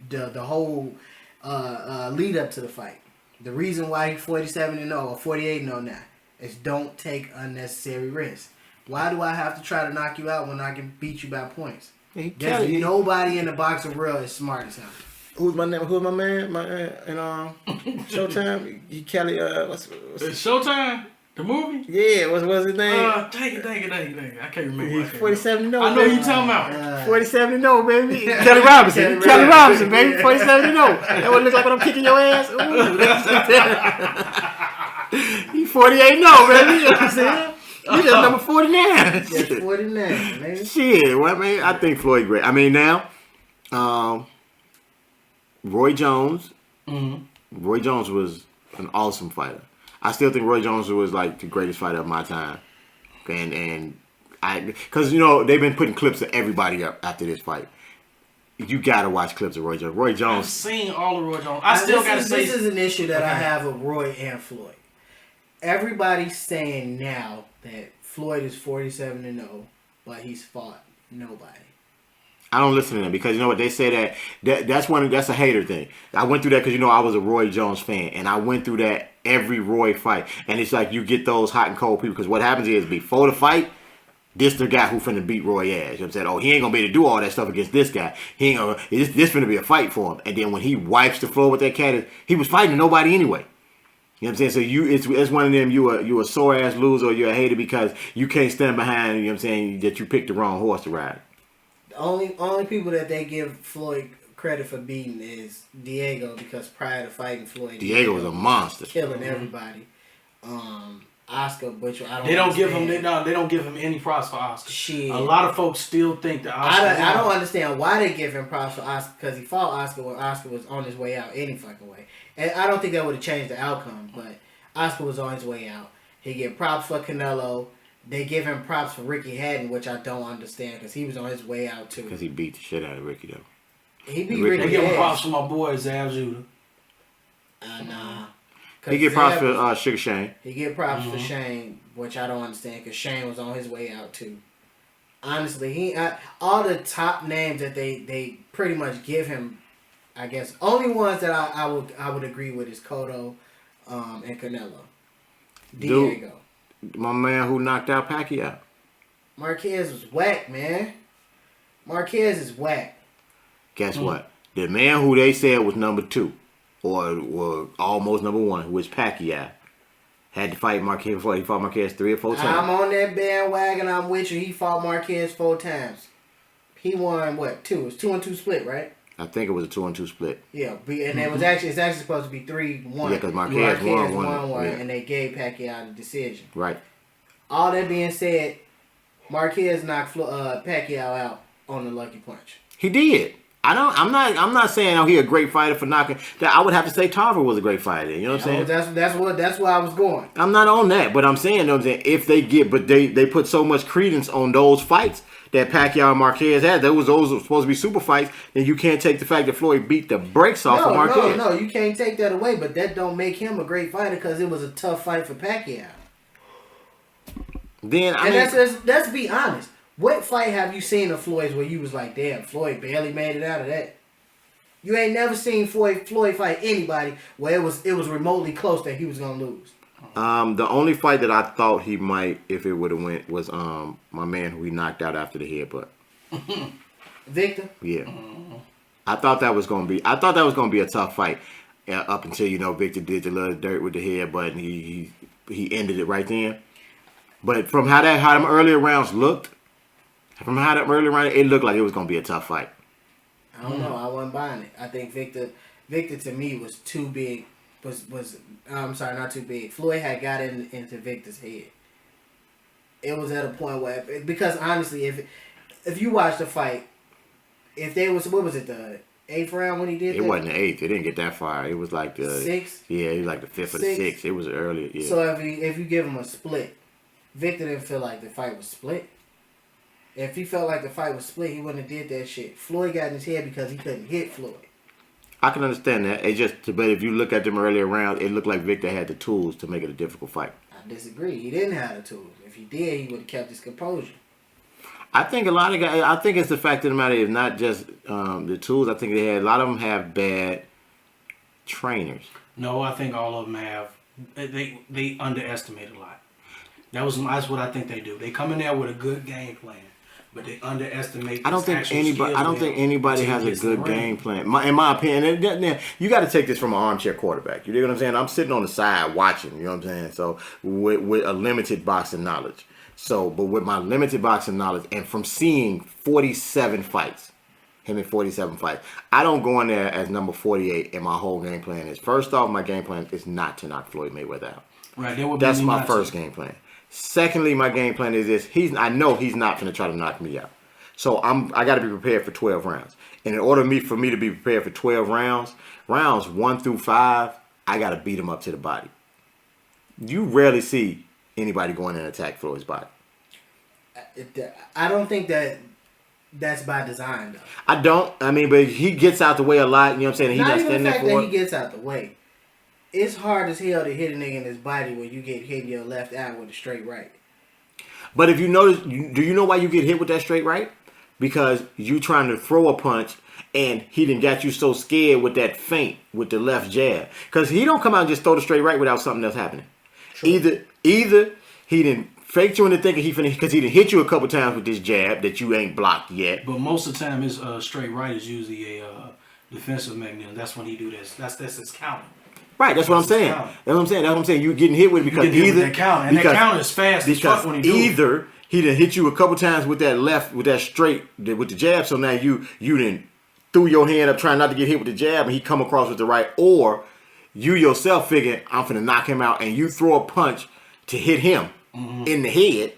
the whole lead up to the fight. The reason why he's 47-0 or 48-0 now is don't take unnecessary risks. Why do I have to try to knock you out when I can beat you by points? There's nobody in the boxing world as smart as him. Who's my name? Who's my man? Showtime. Kelly. What's It's Showtime? The movie? Yeah. What's his name? Dang it. I can't remember. He's 47-0. I know you talking about. 47-0, baby. Kelly Robinson. Kelly Robinson, baby. 47-0. That would look like when I'm kicking your ass. He's 48-0, baby. You know what I'm saying? You just number 49. Just 49, man. Shit. Well, I mean, I think Floyd great. I mean, now, Roy Jones. Mm-hmm. Roy Jones was an awesome fighter. I still think Roy Jones was like the greatest fighter of my time. And because, they've been putting clips of everybody up after this fight. You gotta watch clips of Roy Jones. Roy Jones. I've seen all of Roy Jones. I still gotta say this is an issue that I have with Roy and Floyd. Everybody's saying now that Floyd is 47-0, but he's fought nobody. I don't listen to them because you know what they say that's a hater thing. I went through that because I was a Roy Jones fan and I went through that every Roy fight, and it's like you get those hot and cold people because what happens is before the fight, this the guy who finna beat Roy ass. You know what I'm saying? Oh, he ain't gonna be able to do all that stuff against this guy. He ain't gonna. This finna be a fight for him. And then when he wipes the floor with that cat, he was fighting nobody anyway. You know what I'm saying? So it's one of them. You a sore ass loser or you're a hater because you can't stand behind. You know what I'm saying? That you picked the wrong horse to ride. The only people that they give Floyd credit for beating is Diego because prior to fighting Floyd, Diego was a monster, killing everybody. Oscar, but they don't give him any props for Oscar. Shit. A lot of folks still think that Oscar. I don't understand why they give him props for Oscar because he fought Oscar when Oscar was on his way out any fucking way, and I don't think that would have changed the outcome. But Oscar was on his way out. He get props for Canelo. they give him props for Ricky Hatton, which I don't understand because he was on his way out too. Because he beat the shit out of Ricky though. He beat Ricky- They Ricky give him ass. props for my boy Zav Judah. Nah. He get props Zab for was- Sugar Shane. He get props for Shane, which I don't understand because Shane was on his way out too. Honestly, all the top names that they pretty much give him, I guess only ones that I would agree with is Cotto, and Canelo. Dude. Diego. My man who knocked out Pacquiao. Marquez was whack, man. Marquez is whack. Guess what? The man who they said was number 2, or almost number 1, who was Pacquiao, had to fight Marquez before he fought Marquez 3 or 4 times. I'm on that bandwagon. I'm with you. He fought Marquez 4 times. He won what? 2? It was 2-2 split, right? I think it was a 2-2 split. Yeah, and it was it's actually supposed to be 3-1. Yeah, because Marquez won one, yeah. and they gave Pacquiao the decision. Right. All that being said, Marquez knocked Pacquiao out on the lucky punch. He did. I'm not saying he a great fighter for knocking. That I would have to say Tarver was a great fighter. You know what I'm saying? That's where I was going. I'm not on that, but I'm saying, you know what I'm saying, if they get, but they put so much credence on those fights that Pacquiao and Marquez had. Those were supposed to be super fights. Then you can't take the fact that Floyd beat the brakes off of Marquez. No, you can't take that away. But that don't make him a great fighter because it was a tough fight for Pacquiao. Then Let's be honest. What fight have you seen of Floyd's where you was like, damn, Floyd barely made it out of that? You ain't never seen Floyd fight anybody where it was remotely close that he was gonna lose. The only fight that I thought he might, if it would have went, was my man who he knocked out after the headbutt. Victor? Yeah. I thought that was gonna be a tough fight. Up until Victor did the little dirt with the headbutt and he ended it right then. But from how them earlier rounds looked, it looked like it was gonna be a tough fight. I don't know. I wasn't buying it. I think Victor to me was too big. I'm sorry, not too big. Floyd had got into Victor's head. It was at a point where, because honestly, if you watch the fight, if they was, what was it, the 8th round when he did it that? wasn't the 8th. It didn't get that far. It was like the 6th. Yeah, it was like the 5th or the 6th. It was earlier. Yeah. So if you give him a split, Victor didn't feel like the fight was split. If he felt like the fight was split, he wouldn't have did that shit. Floyd got in his head because he couldn't hit Floyd. I can understand that. But if you look at them earlier rounds, it looked like Victor had the tools to make it a difficult fight. I disagree. He didn't have the tools. If he did, he would have kept his composure. I think a lot of guys. I think it's the fact of the matter is not just the tools. I think a lot of them have bad trainers. No, I think all of them have. They underestimate a lot. That's what I think they do. They come in there with a good game plan, but they underestimate. I don't think anybody has a good game plan. In my opinion, and you got to take this from an armchair quarterback. You know what I'm saying? I'm sitting on the side watching. You know what I'm saying? So with a limited boxing knowledge. But with my limited boxing knowledge and from seeing 47 fights, him in 47 fights, I don't go in there as number 48. And my whole game plan is, first off, my game plan is not to knock Floyd Mayweather out. Right. That's my first game plan. Secondly, my game plan is this: I know he's not going to try to knock me out, so I got to be prepared for 12 rounds. And in order for me to be prepared for 12 rounds 1 through 5, I got to beat him up to the body. You rarely see anybody going in and attack Floyd's body. I don't think that's by design, though. I don't. I mean, but he gets out the way a lot. You know what I'm saying? He's not standing there for it. Not even the fact that he gets out the way. It's hard as hell to hit a nigga in his body when you get hit in your left eye with a straight right. But if you notice, do you know why you get hit with that straight right? Because you trying to throw a punch and he done got you so scared with that feint with the left jab. Because he don't come out and just throw the straight right without something else happening. True. Either he done faked you into thinking because he done hit you a couple times with this jab that you ain't blocked yet. But most of the time his straight right is usually a defensive mechanism. That's when he do this. That's his counter. Right, that's what I'm saying. That's what I'm saying. You're getting hit with it because that counter is fast as fuck when he do it. Either he done hit you a couple times with that left, with that straight, with the jab. So now you done threw your hand up trying not to get hit with the jab, and he come across with the right. Or you yourself figure I'm finna knock him out, and you throw a punch to hit him in the head,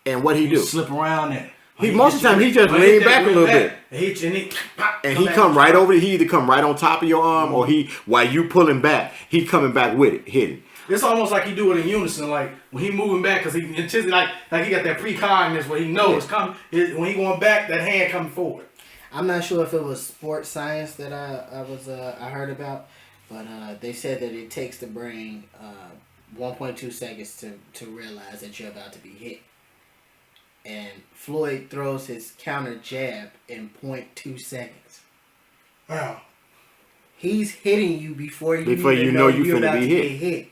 and what he do? Slip around there. Most of the time he just lean back a little bit. And he come right over. He either come right on top of your arm, or while you pulling back, he coming back with it, hitting. it's almost like he do it in unison. Like when he moving back, cause he anticipates like he got that precognition where he knows it's coming. When he going back, that hand coming forward. I'm not sure if it was sports science that I heard about, but they said that it takes the brain 1.2 seconds to realize that you're about to be hit. And Floyd throws his counter jab in 0.2 seconds. Wow. He's hitting you before you know you you're finna about be to hit. get hit.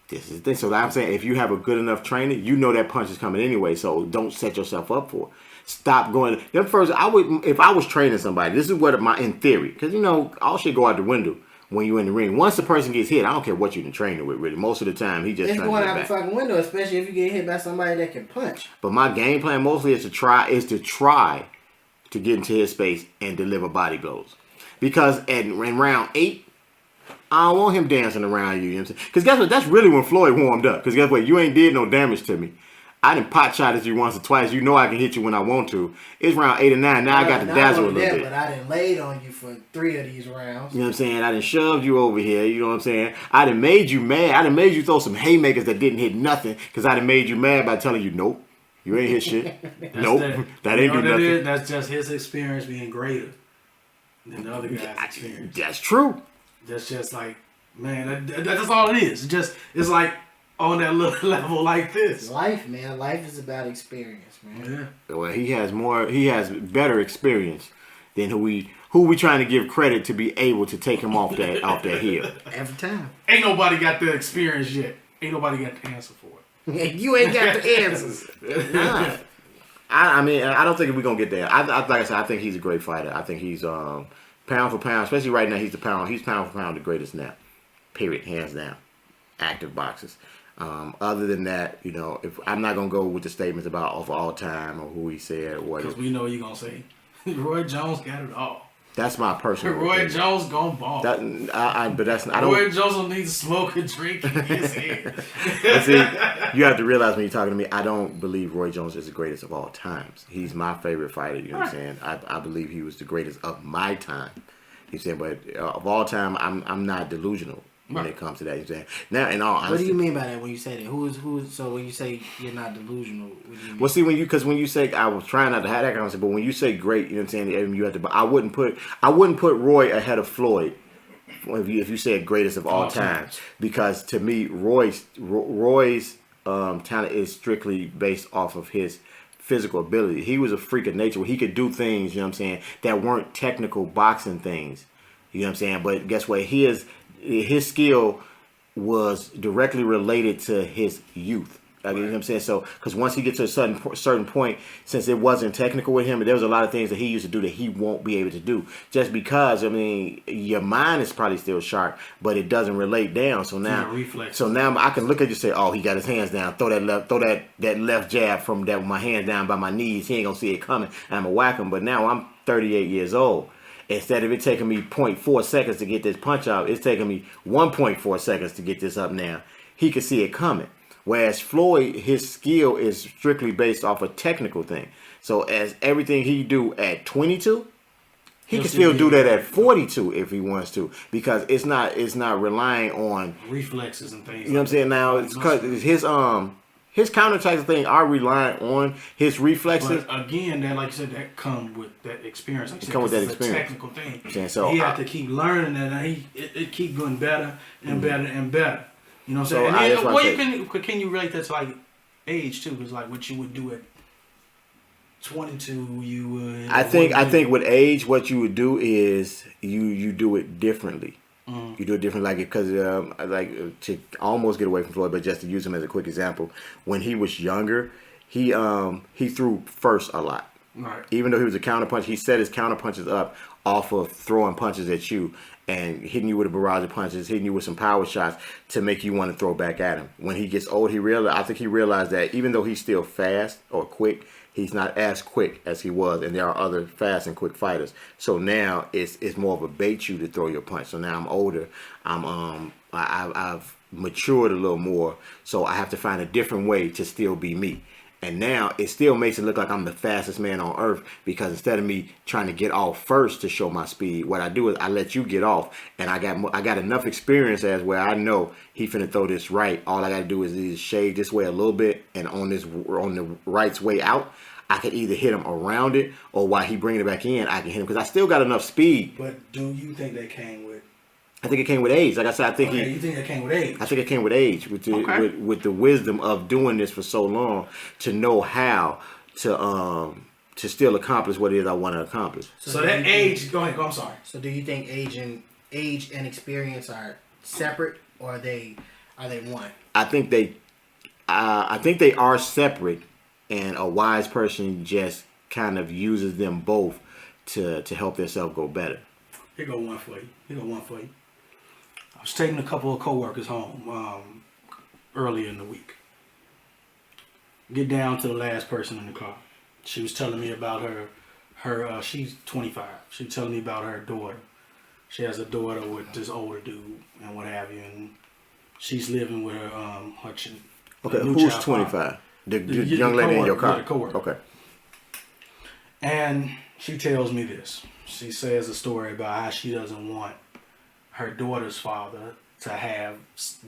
This is the thing. So I'm saying, if you have a good enough trainer, you know that punch is coming anyway. So don't set yourself up for it. Stop going. Them first, if I was training somebody, this is what in theory, because all shit go out the window when you're in the ring. Once the person gets hit, I don't care what you can train with. Really, most of the time he just it's trying going to out get the back. fucking window, especially if you get hit by somebody that can punch. But my game plan mostly is to try to get into his space and deliver body blows, because in round 8. I don't want him dancing around you, you know what I'm saying? Because guess what? That's really when Floyd warmed up. Because guess what? You ain't did no damage to me. I done pot shot at you once or twice. You know I can hit you when I want to. It's round 8 or 9. Now I got to dazzle a little bit. But I done laid on you for 3 of these rounds. You know what I'm saying? I done shoved you over here. You know what I'm saying? I done made you mad. I done made you throw some haymakers that didn't hit nothing. Because I done made you mad by telling you, nope, you ain't hit shit. Nope, that ain't do nothing. That's just his experience being greater than the other guy's experience. That's true. That's just like, man, that's all it is. It's like on that little level like this. Life, man. Life is about experience, man. Yeah. Well, he has better experience than who we trying to give credit to be able to take him off that hill. Every time. Ain't nobody got the experience yet. Ain't nobody got the answer for it. You ain't got the answers. Nah. I mean, I don't think we're gonna get there. Like I said, I think he's a great fighter. I think he's pound for pound, especially right now. He's pound for pound the greatest now. Period, hands down. Active boxers. Other than that, if I'm not gonna go with the statements about of all time or who he said what. Because we know you're gonna say Roy Jones got it all. That's my personal. Roy opinion. Jones gonna ball. But that's I don't. Roy Jones will need to smoke and drink in his head. But see, you have to realize when you're talking to me, I don't believe Roy Jones is the greatest of all times. He's my favorite fighter. You know what I'm saying? I believe he was the greatest of my time. You saying, but of all time, I'm not delusional when it comes to that. You saying now, in all honesty, what do you mean by that when you say that? Who's so when you say you're not delusional? What do you mean? Well, see, when you say, I was trying not to have that conversation, but when you say great, you know what I'm saying? You have to. I wouldn't put Roy ahead of Floyd if you said greatest of all time, because to me, Roy's talent is strictly based off of his physical ability. He was a freak of nature where he could do things, you know what I'm saying, that weren't technical boxing things. You know what I'm saying? But guess what? His skill was directly related to his youth. You know what I'm saying? So, because once he gets to a certain point, since it wasn't technical with him, there was a lot of things that he used to do that he won't be able to do. Just because, your mind is probably still sharp, but it doesn't relate down. So now, I can look at you and say, oh, he got his hands down. Throw that left jab from that with my hands down by my knees. He ain't gonna see it coming. And I'm gonna whack him. But now I'm 38 years old. Instead of it taking me 0.4 seconds to get this punch out, it's taking me 1.4 seconds to get this up now. He could see it coming. Whereas Floyd, his skill is strictly based off a technical thing. So as everything he do at 22, he can still do that at 42 if he wants to, because it's not relying on reflexes and things. You know what I'm saying? Now it's because his counter types of thing are relying on his reflexes. But again, that like you said, that come with that experience. Like come with that experience. A technical thing. So he had to keep learning that, and it keep getting better and better and better. You know what I'm saying? Can you relate that to like age too? Because like what you would do at 22, you would. I think with age, what you would do is you do it differently. You do it differently, because to almost get away from Floyd, but just to use him as a quick example, when he was younger, he threw first a lot. Right. Even though he was a counterpuncher, he set his counterpunches up off of throwing punches at you and hitting you with a barrage of punches, hitting you with some power shots to make you want to throw back at him. When he gets old, I think he realized that even though he's still fast or quick, he's not as quick as he was, and there are other fast and quick fighters. So now it's more of a bait you to throw your punch. So now I'm older. I've matured a little more, so I have to find a different way to still be me. And now it still makes it look like I'm the fastest man on earth, because instead of me trying to get off first to show my speed, what I do is I let you get off, and I got enough experience as where I know he finna throw this right. All I got to do is either shade this way a little bit, and on the right's way out, I can either hit him around it, or while he bringing it back in, I can hit him, because I still got enough speed. But do you think they came with? I think it came with age. Like I said, I think You think it came with age? I think it came with age, with the wisdom of doing this for so long, to know how to still accomplish what it is I want to accomplish. So that age. Go ahead. I'm sorry. So do you think age and experience are separate, or are they one? I think they are separate, and a wise person just kind of uses them both to help themselves go better. Here go one for you. I was taking a couple of coworkers home earlier in the week. Get down to the last person in the car. She was telling me about her she's 25. She was telling me about her daughter. She has a daughter with this older dude and what have you, and she's living with her Okay, who's 25? The young lady in your car. Yeah, the coworker. Okay. And she tells me this. She says a story about how she doesn't want her daughter's father to have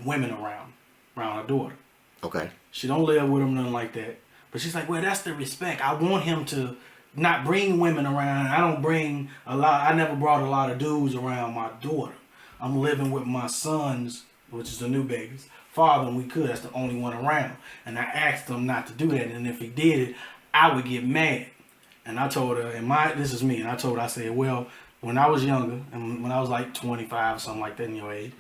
women around her daughter. Okay. She don't live with him, nothing like that. But she's like, well, that's the respect. I want him to not bring women around. I never brought a lot of dudes around my daughter. I'm living with my son's, which is the new baby's father, and we could. That's the only one around. And I asked him not to do that. And if he did it, I would get mad. And I told her, this is me. And I told her, I said, well, when I was younger, and when I was like 25 or something like that in your age,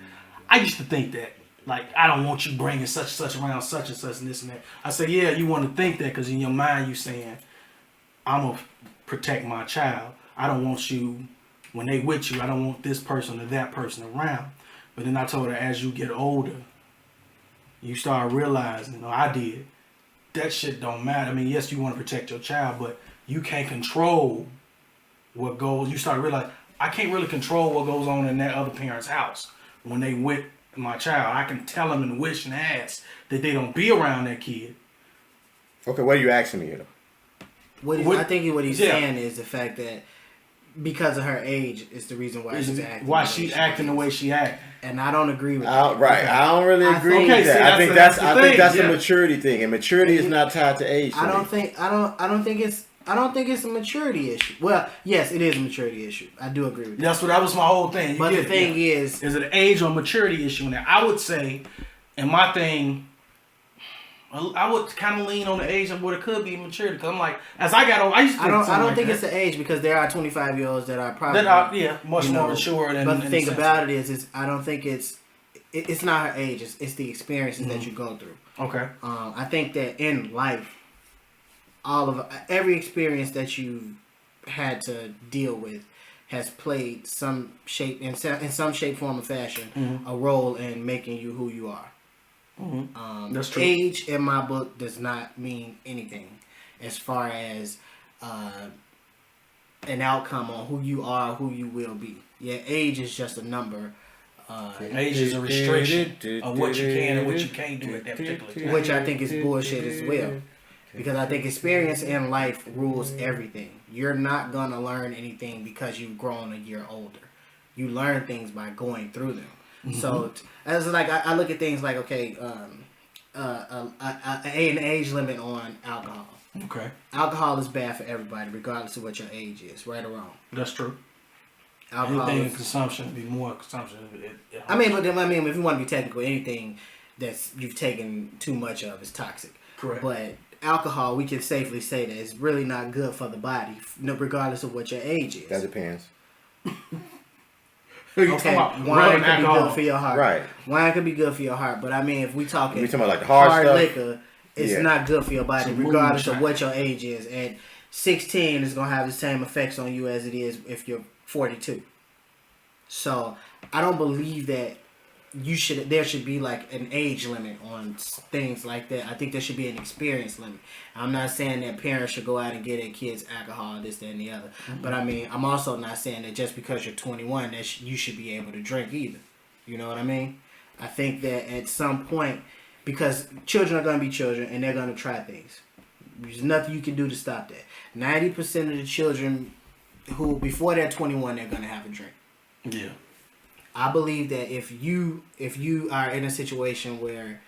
I used to think that, like, I don't want you bringing such and such around such and such and this and that. I said, yeah, you want to think that because in your mind you saying, I'm going to protect my child. I don't want you, when they with you, I don't want this person or that person around. But then I told her, as you get older, you start realizing, I did, that shit don't matter. I mean, yes, you want to protect your child, but you can't control what goes. You start realizing, I can't really control what goes on in that other parent's house when they with my child. I can tell them and wish and ask that they don't be around that kid. Okay, what are you asking me? I think what he's saying is the fact that because of her age is the reason why she's acting. Why she's acting the way she acting. And I don't agree with that. Right, I don't really agree with that. I think that's a maturity thing, and maturity is not tied to age. I don't think it's a maturity issue. Well, yes, it is a maturity issue. I do agree with that. That was my whole thing. But the thing is it an age or maturity issue? And I would say, and my thing, I would kind of lean on the age of what it could be maturity. Because I'm like, as I got older, I used to. I don't think it's the age, because there are 25-year-olds that are probably much more mature than. But the thing about it is I don't think it's not her age. It's the experiences that you go through. Okay. I think that in life, every experience that you've had to deal with has played some shape, in some shape, form, or fashion, a role in making you who you are. Mm-hmm. That's true. Age, in my book, does not mean anything as far as an outcome on who you are, who you will be. Yeah, age is just a number. Age is a restriction of what you can and what you can't do at that particular time. Which I think is bullshit as well. Because I think experience in life rules everything. You're not going to learn anything because you've grown a year older. You learn things by going through them. Mm-hmm. So, as like, I look at things like, okay, an age limit on alcohol. Okay. Alcohol is bad for everybody, regardless of what your age is, right or wrong. That's true. Alcohol anything in consumption, be more consumption. If you want to be technical, anything that you've taken too much of is toxic. Correct. But alcohol, we can safely say that it's really not good for the body, regardless of what your age is. That depends. Okay, wine could be good for your heart. Right. Wine could be good for your heart, but I mean, if we talking about like the hard stuff, liquor, it's not good for your body, regardless of what your age is. At 16, it's gonna have the same effects on you as it is if you're 42. So I don't believe that there should be like an age limit on things like that. I think there should be an experience limit. I'm not saying that parents should go out and get their kids alcohol, this, that, and the other. Mm-hmm. But I mean, I'm also not saying that just because you're 21 that you should be able to drink either. You know what I mean? I think that at some point, because children are going to be children and they're going to try things. There's nothing you can do to stop that. 90% of the children who before they're 21, they're gonna have a drink. Yeah. I believe that if you are in a situation where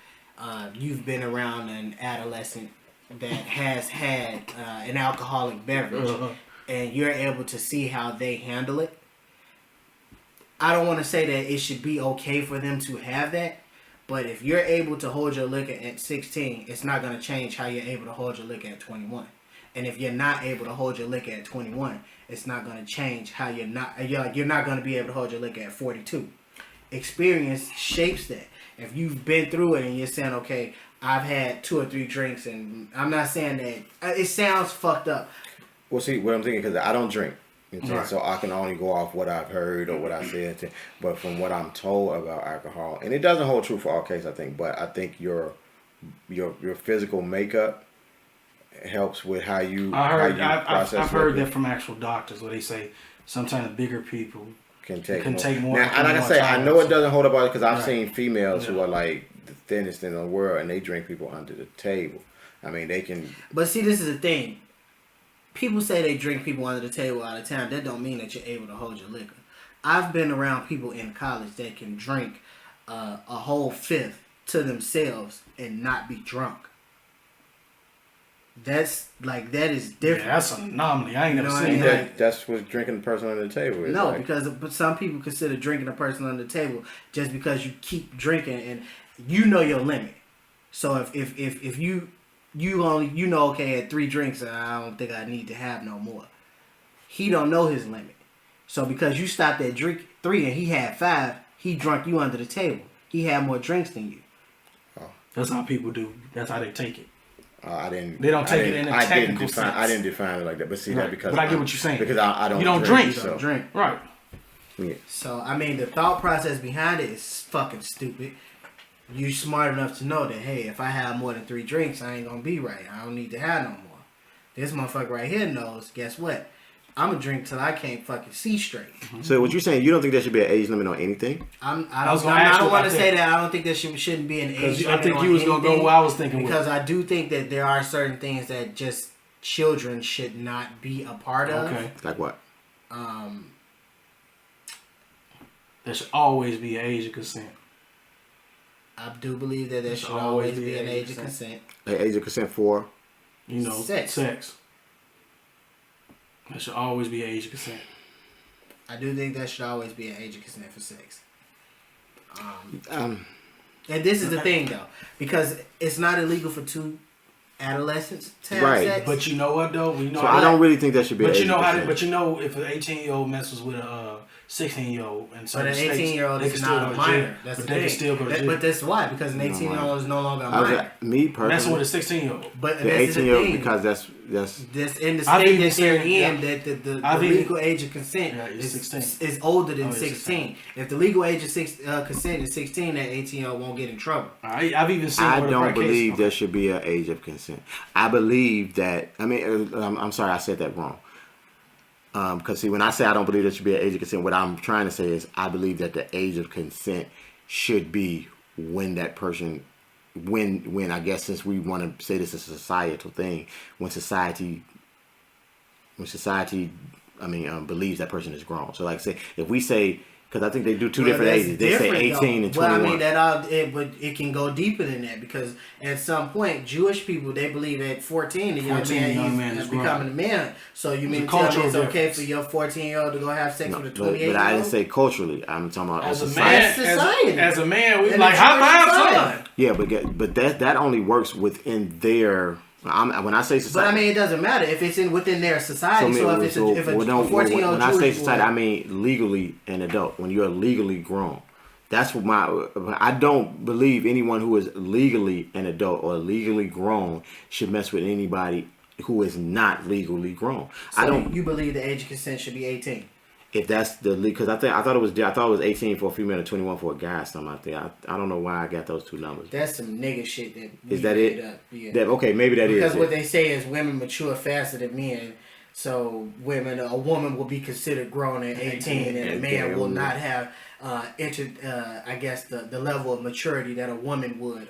you've been around an adolescent that has had an alcoholic beverage and you're able to see how they handle it, I don't want to say that it should be okay for them to have that, but if you're able to hold your liquor at 16, it's not going to change how you're able to hold your liquor at 21. And if you're not able to hold your liquor at 21, it's not going to change how you're not going to be able to hold your liquor at 42. Experience shapes that. If you've been through it and you're saying, okay, I've had 2 or 3 drinks, and I'm not saying that it sounds fucked up. Well, see, what I'm thinking, because I don't drink. You know, Right. so I can only go off what I've heard or what I said. But from what I'm told about alcohol, and it doesn't hold true for all cases, I think. But I think your physical makeup helps with how you process. I've heard that from actual doctors where they say sometimes bigger people can take more. Now, and like I say, I know it doesn't hold up all because I've Right. seen females who are like the thinnest in the world, and they drink people under the table. I mean, they can. But see, this is the thing. People say they drink people under the table all the time. That don't mean that you're able to hold your liquor. I've been around people in college that can drink a whole fifth to themselves and not be drunk. That is different. Yeah, that's an anomaly. I ain't You never know what I seen mean? that. That's what drinking the person under the table is. No, like. but some people consider drinking a person under the table just because you keep drinking and you know your limit. So if you only okay, at 3 drinks, I don't think I need to have no more. He don't know his limit. So because you stopped at drink 3 and he had 5, he drunk you under the table. He had more drinks than you. That's how people do. That's how they take it. I didn't. They don't take it in a technical sense. I didn't define it like that, but see Right. that because. But I get what you're saying. Because I don't. You don't drink. So. Drink. Right. Yeah. So I mean, the thought process behind it is fucking stupid. You smart enough to know that, hey, if I have more than 3 drinks, I ain't gonna be right. I don't need to have no more. This motherfucker right here knows. Guess what? I'm gonna drink till I can't fucking see straight. So what you're saying? You don't think there should be an age limit on anything? I was don't gonna ask you want to about say that. that. I don't think there shouldn't be an age limit. I think on you was gonna go anything, where I was thinking because with. I do think that there are certain things that just children should not be a part of. Okay. Like what? There should always be an age of consent. I do believe that there should should always always be be an an age age of of consent. An age of consent for? You know, Sex. There should always be an age of consent. I do think there should always be an age of consent for sex. Um, And this is the thing, though, because it's not illegal for 2 adolescents to have Right. sex. But you know what though? You know so how I don't really think there should be. But an you know age how? of consent. But you know, if an 18-year-old messes with a 16-year-old, and But certain an states, 18-year-old they is can still not go a to jail. minor. That's But the they thing. can still go to jail. But that's why, because an 18-year-old is no longer a minor. Me Messing personally, with a 16-year-old. But the this is the 18-year-old thing. because that's This in the I've state even that they're seen- in, yeah. that the I've even- legal age of consent Yeah, it's 16. is older than Oh, it's 16. If the legal age of consent is 16, that 18-year-old won't get in trouble. I've even seen. I where the don't court case- believe there should be an age of consent. I believe that. I mean, I'm sorry, I said that wrong. Because see, when I say I don't believe there should be an age of consent, what I'm trying to say is I believe that the age of consent should be when that person, when I guess since we want to say this is a societal thing, when society, believes that person is grown. So like say if we say. Because I think they do 2 different that's ages. They say different, 18 though. and 21. Well, I mean, but it can go deeper than that because at some point, Jewish people, they believe at 14, the young 14, man, young man he's is becoming a man. So you mean a to tell me cultural it's okay difference. for your 14-year-old to go have sex with a 28-year-old? But I didn't say culturally. I'm talking about As a society. man, That's society. as a man, we And like it's high your five, society. son. Yeah, but that only works within their. When I say But society, I mean, it doesn't matter if it's within their society. So, if a when 14-year-old I say Jewish society, boy, I mean legally an adult. When you're legally grown, that's what I don't believe anyone who is legally an adult or legally grown should mess with anybody who is not legally grown. so I don't. you believe the age of consent should be 18. If that's the because I thought it was 18 for a female and 21 for a guy. Something out there. I don't know why I got those 2 numbers. That's some nigga shit that Is we that made it? up. Yeah. Okay, maybe that is Because it. what they say is women mature faster than men. So a woman will be considered grown at 18, and a man will not have entered, I guess, the level of maturity that a woman would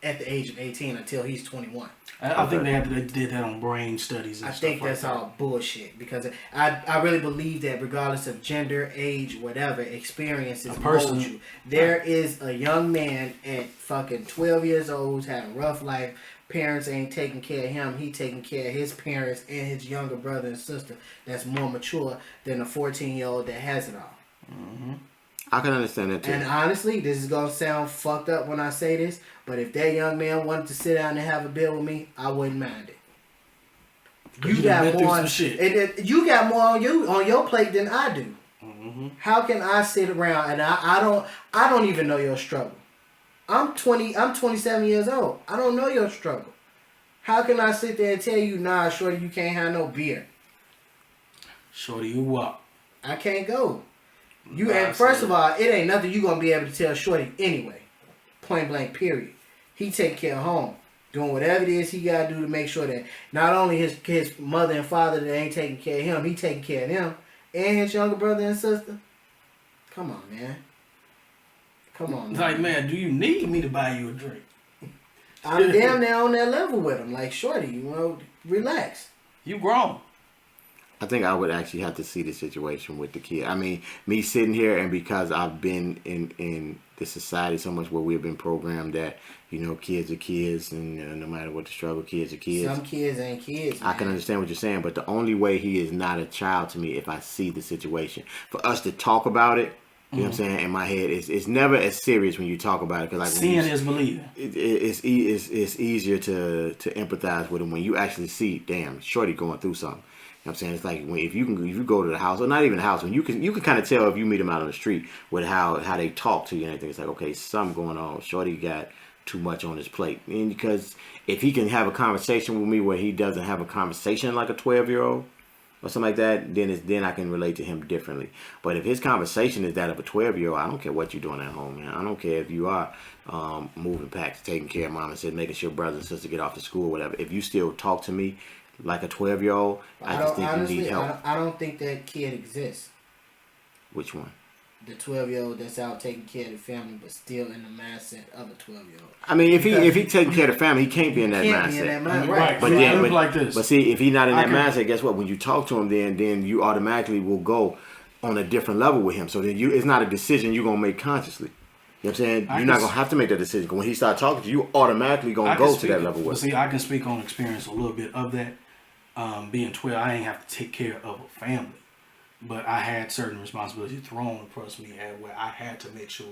at the age of 18 until he's 21. I think they did that on brain studies and I stuff think like that's that. all bullshit, because I really believe that regardless of gender, age, whatever, experiences mold you. There is a young man at fucking 12 years old who's had a rough life. Parents ain't taking care of him. He taking care of his parents and his younger brother and sister that's more mature than a 14-year-old that has it all. Mm-hmm. I can understand that too. And honestly, this is going to sound fucked up when I say this, but if that young man wanted to sit down and have a bill with me, I wouldn't mind it. You got more on, shit. You got more on your plate than I do. Mm-hmm. How can I sit around and I don't even know your struggle? I'm 27 years old. I don't know your struggle. How can I sit there and tell you, nah, shorty, you can't have no beer? Shorty, you what? I can't go. And first of all, it ain't nothing you gonna be able to tell shorty anyway. Point blank, period. He take care of home. Doing whatever it is he gotta do to make sure that not only his mother and father that ain't taking care of him, he taking care of them. And his younger brother and sister. Come on, man. Come on, man. Like, man, do you need me to buy you a drink? I'm damn near on that level with him. Like, shorty, relax. You grown. I think I would actually have to see the situation with the kid. I mean, me sitting here, and because I've been in the society so much where we've been programmed that, kids are kids, and no matter what the struggle, kids are kids. Some kids ain't kids, man. I can understand what you're saying, but the only way he is not a child to me if I see the situation. For us to talk about it, you know what I'm saying, in my head, it's never as serious when you talk about it. Cause like seeing is believing. It's easier to empathize with him when you actually see, damn, shorty going through something. You know what I'm saying? It's like if you go to the house, or not even the house, when you can kind of tell if you meet them out on the street with how they talk to you and everything. It's like, okay, something going on. Shorty got too much on his plate. And because if he can have a conversation with me where he doesn't have a conversation like a 12-year-old or something like that, then I can relate to him differently. But if his conversation is that of a 12-year-old, I don't care what you're doing at home, man. I don't care if you are moving packs, taking care of mom and making sure brothers and sisters get off to school or whatever. If you still talk to me like a 12-year-old, I just think you need help. I don't think that kid exists. Which one? The 12-year-old that's out taking care of the family, but still in the mindset of a 12-year-old. I mean, if he taking care of the family, he can't be in that mindset. Right. But see, if he's not in that mindset, guess what? When you talk to him, then you automatically will go on a different level with him. So then it's not a decision you're gonna make consciously. You know what I'm saying? You're not gonna have to make that decision. When he starts talking to you, automatically gonna go to that level with him. See, I can speak on experience a little bit of that. Being 12, I ain't have to take care of a family. But I had certain responsibilities thrown across me where I had to make sure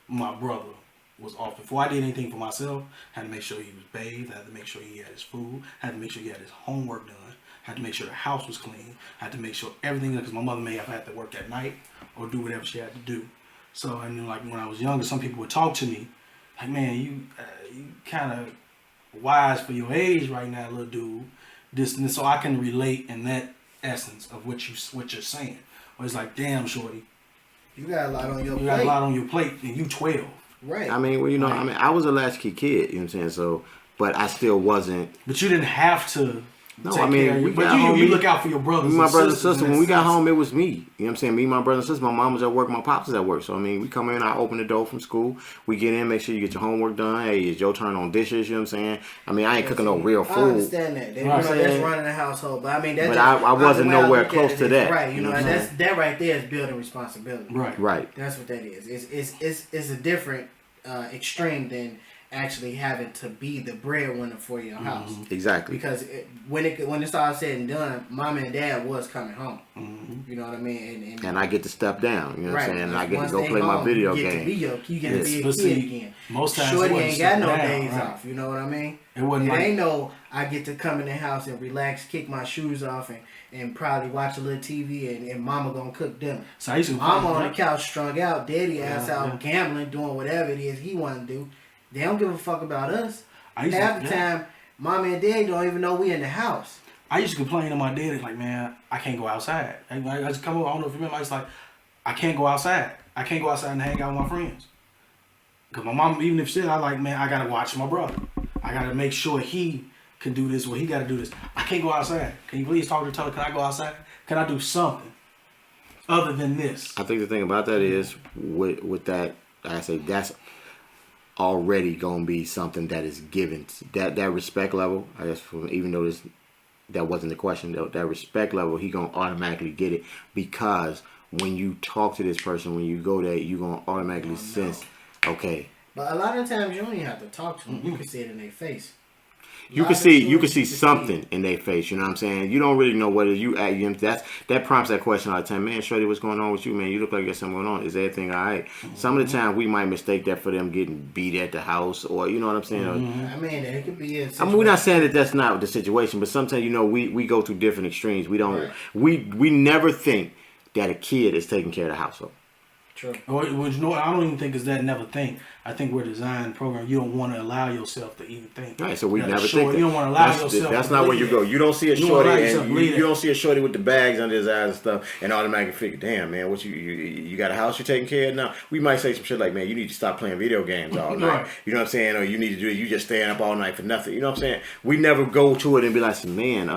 my brother was off. Before I did anything for myself, I had to make sure he was bathed, I had to make sure he had his food, I had to make sure he had his homework done, I had to make sure the house was clean, I had to make sure everything, because my mother may have had to work at night or do whatever she had to do. So, and then, like when I was younger, some people would talk to me, like, man, you kind of wise for your age right now, little dude. And so I can relate in that essence of what you're saying. Where it's like, damn, shorty, you got a lot on your plate. You got a lot on your plate, and you 12. Right. I mean, I was a latchkey kid. You know what I'm saying? So, but I still wasn't. But you didn't have to. No, I mean, you look out for your brothers. My brothers and sisters. When we got home, it was me. You know what I'm saying? Me, my brothers and sisters. My mom was at work. My pops was at work. So I mean, we come in. I open the door from school. We get in. Make sure you get your homework done. Hey, it's your turn on dishes. You know what I'm saying? I mean, I ain't cooking no real food. I understand that. That's running the household. But I mean, that's I wasn't nowhere close to that. Right. And that right there is building responsibility. Right. That's what that is. It's a different extreme than actually having to be the breadwinner for your house. Exactly. Because when it's all said and done, mom and dad was coming home. You know what I mean? And I get to step down. You know what I'm saying? And I get to go play home, my video game. You get to be a kid again. Most times Shorty ain't got no days off. You know what I mean? It ain't no I get to come in the house and relax, kick my shoes off, and probably watch a little TV, and mama gonna cook dinner. So mama on the couch strung out, daddy ass out gambling, doing whatever it is he want to do. They don't give a fuck about us. Half the time, mommy and daddy don't even know we in the house. I used to complain to my daddy, like, man, I can't go outside. I just come over, I don't know if you remember, I was like, I can't go outside. I can't go outside and hang out with my friends. Because my mom, even if she said, I like, man, I got to watch my brother. I got to make sure can do this, well, he got to do this. I can't go outside. Can you please talk to Tully? Can I go outside? Can I do something other than this? I think the thing about that is with that, like I say, that's already gonna be something that is given. That respect level, I guess, even though that wasn't the question, that respect level, he gonna automatically get it, because when you talk to this person, when you go there, you gonna automatically sense, okay. But a lot of times you don't even have to talk to them. You can see it in their face. You can see something in their face. You know what I'm saying? You don't really know what it is. That prompts that question all the time. Man, Shorty, what's going on with you, man? You look like you got something going on. Is everything all right? Some of the time we might mistake that for them getting beat at the house, or you know what I'm saying? I mean, it could be. We're not saying that that's not the situation, but sometimes we go through different extremes. We don't. Right. We never think that a kid is taking care of the household. True. Well, you know, I don't even think it's that never think. I think we're designed program. You don't want to allow yourself to even think. Right, so we Now, never short, think that. You don't want to allow yourself. That's to not where believe you go. that. You don't see a You don't allow shorty, yourself and to believe you that. don't see a shorty with the bags under his eyes and stuff, and automatically figure, damn man, what you got a house you're taking care of now? We might say some shit like, man, you need to stop playing video games all night. Right. You know what I'm saying? Or you need to do it. You just staying up all night for nothing. You know what I'm saying? We never go to it and be like, man,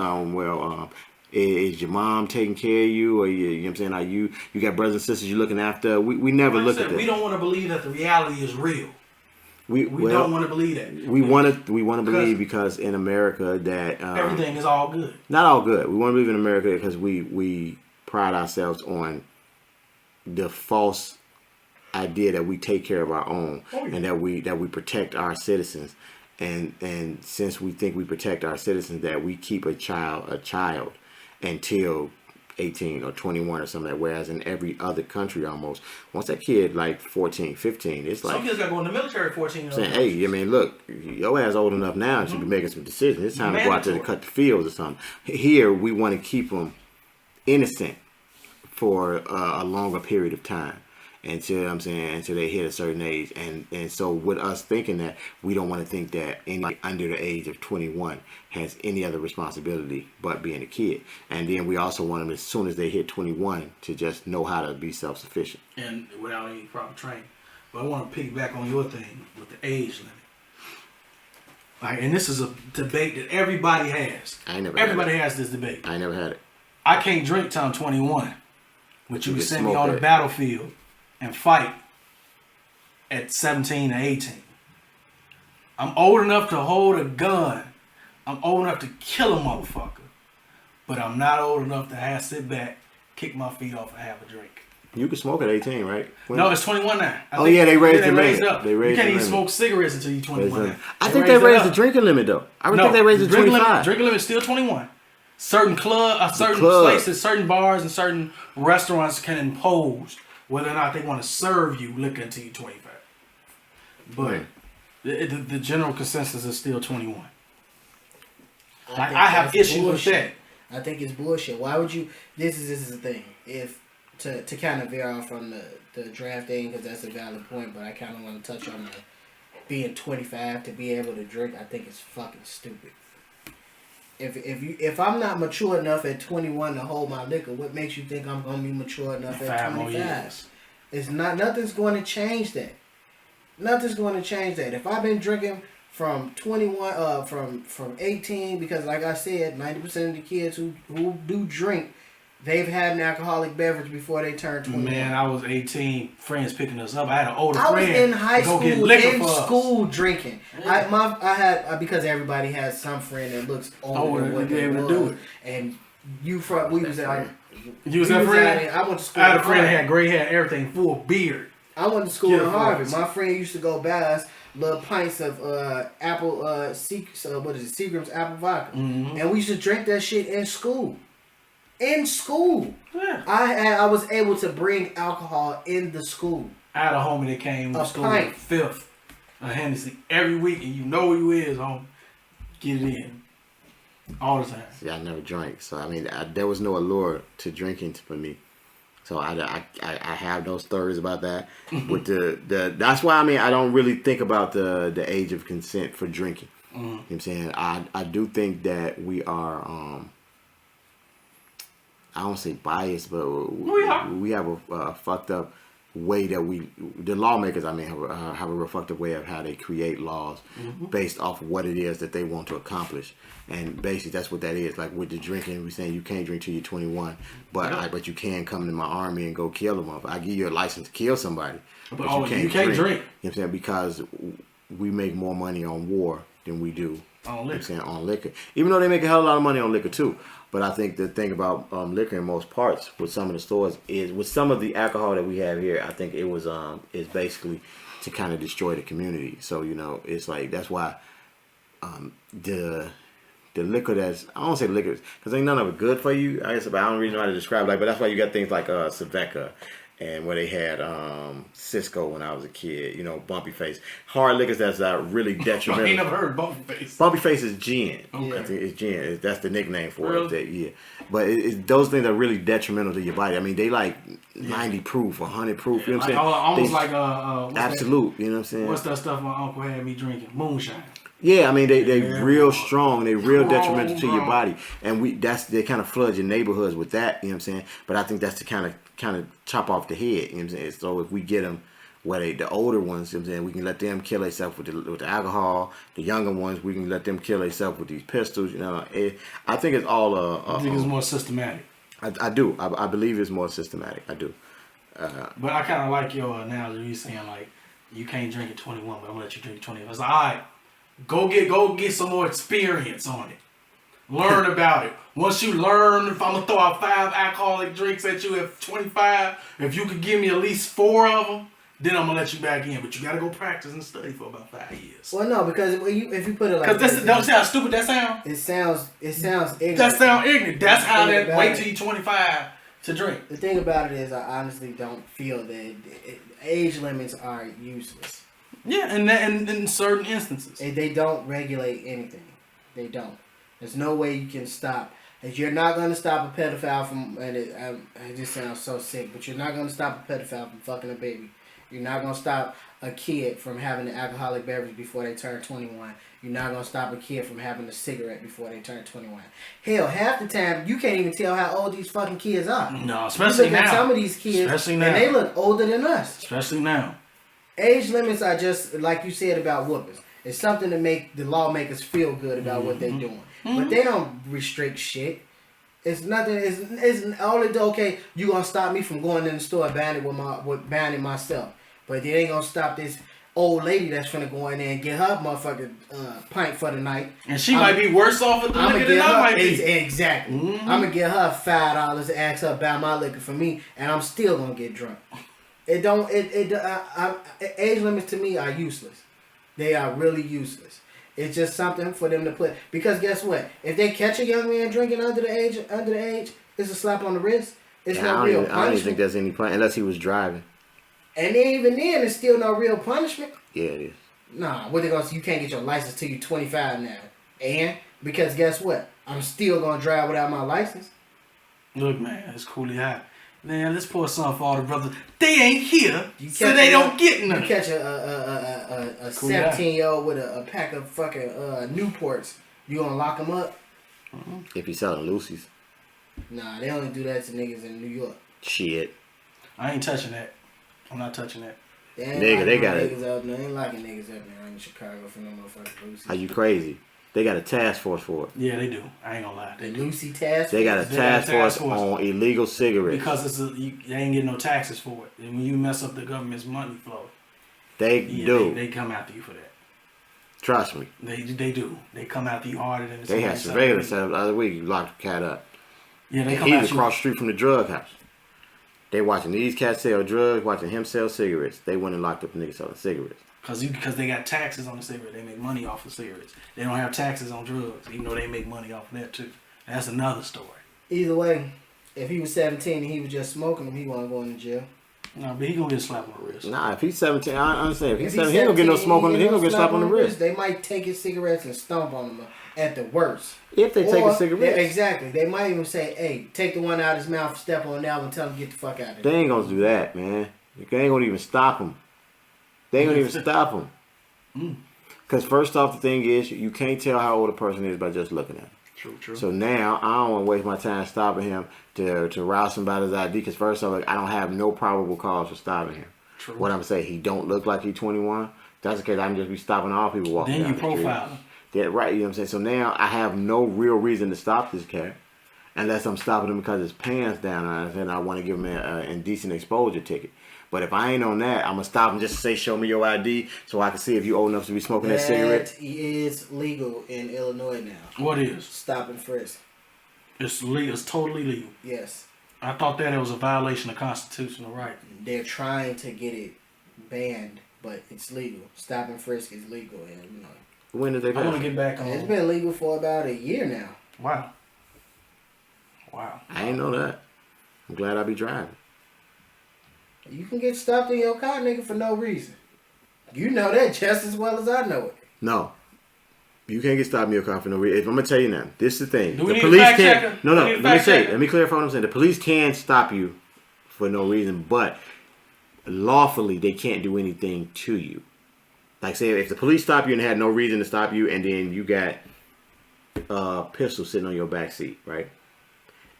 is your mom taking care of you, or you know what I'm saying? Are you got brothers and sisters you're looking after? We never look at that. We don't want to believe that the reality is real. We don't want to believe that. We want to believe because in America that everything is all good. Not all good. We want to believe in America because we pride ourselves on the false idea that we take care of our own, and that we protect our citizens. And since we think we protect our citizens, that we keep a child until 18 or 21 or something like that. Whereas in every other country almost, once that kid like 14, 15, it's like... Some kids got to go in the military at 14 years old. Saying, hey, I mean, look, your ass old enough now and should be making some decisions. It's time to go out there to cut the fields or something. Here, we want to keep them innocent for a longer period of time. Until they hit a certain age, and so with us thinking that, we don't want to think that anybody under the age of 21 has any other responsibility but being a kid. And then we also want them, as soon as they hit 21, to just know how to be self-sufficient and without any proper training. But I want to piggyback on your thing with the age limit. Like, and this is a debate that everybody has. Everybody has this debate. I never had it. I can't drink till I'm 21, but you can send me on the that battlefield and fight at 17 or 18. I'm old enough to hold a gun. I'm old enough to kill a motherfucker. But I'm not old enough to sit back, kick my feet off, and have a drink. You can smoke at 18, right? No, it's 21 now. They raised the limit. Up. You can't even smoke cigarettes until you're 21 now. I think they raised the drinking limit, though. I would think they raised it to 25. Drinking limit is still 21. Certain places, certain bars, and certain restaurants can impose whether or not they want to serve you liquor until you're 25. But the general consensus is still 21. I have issues with that. I think it's bullshit. Why would you... This is the thing. If to kind of veer off from the draft thing, because that's a valid point, but I kind of want to touch on the being 25 to be able to drink. I think it's fucking stupid. If I'm not mature enough at 21 to hold my liquor, what makes you think I'm gonna be mature enough at 25? It's not. Nothing's going to change that. Nothing's going to change that. If I've been drinking from 21, from 18, because like I said, 90% of the kids who do drink, they've had an alcoholic beverage before they turn 21. Man, I was 18. Friends picking us up. I had an older friend. I was in high school, in school drinking. Yeah. I had because everybody has some friend that looks older than what they was. Do it. And we was at. You was that friend? I went to school. I had a friend that had gray hair, everything, full beard. I went to school in Harvard. My friend used to go buy us little pints of Seagram's apple vodka, and we used to drink that shit in school. Yeah. I was able to bring alcohol in the school. I had a homie that came to school pint. fifth a Hennessy every week, and you know who he is, homie. Get it in. All the time. See, I never drank, so I mean, there was no allure to drinking for me. So I have no stories about that. With the that's why I don't really think about the age of consent for drinking. You know what I'm saying? I do think that we are I don't say biased, but we have a fucked up way that the lawmakers, I mean, have a reflective way of how they create laws based off of what it is that they want to accomplish. And basically, that's what that is. Like with the drinking, we're saying you can't drink till you're 21, but you can come to my army and go kill them. I give you a license to kill somebody, but you can't drink. You know what I'm saying? Because we make more money on war than we do on liquor. Even though they make a hell of a lot of money on liquor too. But I think the thing about liquor in most parts with some of the stores is with some of the alcohol that we have here, I think it was is basically to kind of destroy the community. So it's like that's why the liquor I don't say liquor because ain't none of it good for you. I guess, but I don't really know how to describe it. But that's why you got things like Saveca. And where they had Cisco when I was a kid, Bumpy Face. Hard liquors that's really detrimental. I ain't never heard of Bumpy Face. Bumpy Face is gin. Okay. I think it's gin. That's the nickname for it. Yeah. But those things are really detrimental to your body. I mean, they like 90 proof, 100 proof. You know what I'm saying? Almost like Absolute. You know what I'm saying? What's that stuff my uncle had me drinking? Moonshine. Yeah, I mean they real strong, they real detrimental to your body, and they kind of flood your neighborhoods with that. You know what I'm saying? But I think that's to kind of chop off the head. You know what I'm saying? So if we get them, the older ones, you know what I'm saying, we can let them kill themselves with the alcohol. The younger ones, we can let them kill themselves with these pistols. I think it's all. I think it's more systematic. I do. I believe it's more systematic. I do. But I kind of like your analogy. You saying like you can't drink at 21, but I'm gonna let you drink at 21. It's like, all right. Go get some more experience on it. Learn about it. Once you learn, if I'm gonna throw out 5 alcoholic drinks at you at 25, if you could give me at least 4 of them, then I'm gonna let you back in. But you gotta go practice and study for about 5 years. Well, no, because if you put it like because don't see how stupid that sounds. It sounds ignorant. That sounds ignorant. That's how that wait till you're 25 to drink. The thing about it is, I honestly don't feel that age limits are useless. Yeah, and in certain instances. They don't regulate anything. They don't. There's no way you can stop. If you're not going to stop a pedophile from, and it just sounds so sick, but you're not going to stop a pedophile from fucking a baby. You're not going to stop a kid from having an alcoholic beverage before they turn 21. You're not going to stop a kid from having a cigarette before they turn 21. Hell, half the time, you can't even tell how old these fucking kids are. No, especially now. Some of these kids, especially now. and they look older than us. Especially now. Age limits are just, like you said about whoopings. It's something to make the lawmakers feel good about what they're doing. But they don't restrict shit. It's nothing. It's all it do. Okay, you gonna stop me from going in the store and buying it myself. But they ain't gonna stop this old lady that's finna go in there and get her motherfucking pint for the night. And she might be worse off with the liquor than I might be. Exactly. I'm gonna get her $5 to ask her to buy my liquor for me, and I'm still gonna get drunk. Age limits to me are useless. They are really useless. It's just something for them to put. Because guess what? If they catch a young man drinking under the age, it's a slap on the wrist. It's no real punishment. I don't even think there's any punishment unless he was driving. And even then, it's still no real punishment. Yeah, it is. Nah, what they gonna say? You can't get your license till you're 25 now. And because guess what? I'm still gonna drive without my license. Look, man, it's coolly hot. Man, let's pour something for all the brothers. They ain't here, so they don't get nothing. You catch a 17-year-old with a pack of fucking Newports, you gonna lock him up? If he's selling Lucy's. Nah, they only do that to niggas in New York. Shit. I ain't touching that. I'm not touching that. They got it. They ain't locking niggas up there in Chicago for no motherfucking Lucy. Are you crazy? They got a task force for it. Yeah, they do. I ain't gonna lie. The Lucy task force? They got a task force on illegal cigarettes. Because they ain't getting no taxes for it. And when you mess up the government's money flow, they do. They come after you for that. Trust me. They do. They come after you harder than they had surveillance set up the other week. You locked the cat up. Yeah, they and come he after was you. across the street from the drug house. They watching these cats sell drugs, watching him sell cigarettes. They went and locked up the nigga selling cigarettes. Because they got taxes on the cigarette. They make money off of cigarettes. They don't have taxes on drugs, even though they make money off of that too. That's another story. Either way, if he was 17 and he was just smoking them, he wasn't going to jail. No, but he gonna get a slap on the wrist. Nah, if he's 17, I understand. If he's 17, he don't get no smoke on. He don't get a slap on the wrist. They might take his cigarettes and stomp on him at the worst. If they take his cigarettes. Exactly. They might even say, hey, take the one out of his mouth, step on that one, and tell him to get the fuck out of They there. ain't gonna do that, man. They ain't gonna even stop him. They ain't gonna even stop him. Because first off, the thing is, you can't tell how old a person is by just looking at him. True. So now I don't want to waste my time stopping him to rouse somebody's ID. Because first of all, I don't have no probable cause for stopping him. True. What I'm saying, he don't look like he's 21. If that's the case, I can just be stopping all people walking Then down you the street. profile him. Yeah, right. You know what I'm saying. So now I have no real reason to stop this cat, unless I'm stopping him because his pants down and I want to give him an indecent exposure ticket. But if I ain't on that, I'm gonna stop him just to say, "Show me your ID," so I can see if you old enough to be smoking that cigarette. That is legal in Illinois now. What is? Stop and frisk. It's legal. It's totally legal. Yes. I thought that it was a violation of constitutional right. They're trying to get it banned, but it's legal. Stop and frisk is legal in Illinois. When did they I want pass to it? get back on. It's been legal for about a year now. Wow. I ain't know that. I'm glad I be driving. You can get stopped in your car, nigga, for no reason. You know that just as well as I know it. No. You can't get stopped in your car for no reason. I'm gonna tell you now. This is the thing. Do we The need a police fact can't. checker? No. Do we need a Let me fact say. checker? Let me clarify what I'm saying. The police can stop you for no reason, but lawfully they can't do anything to you. Like say if the police stop you and had no reason to stop you, and then you got a pistol sitting on your back seat, right?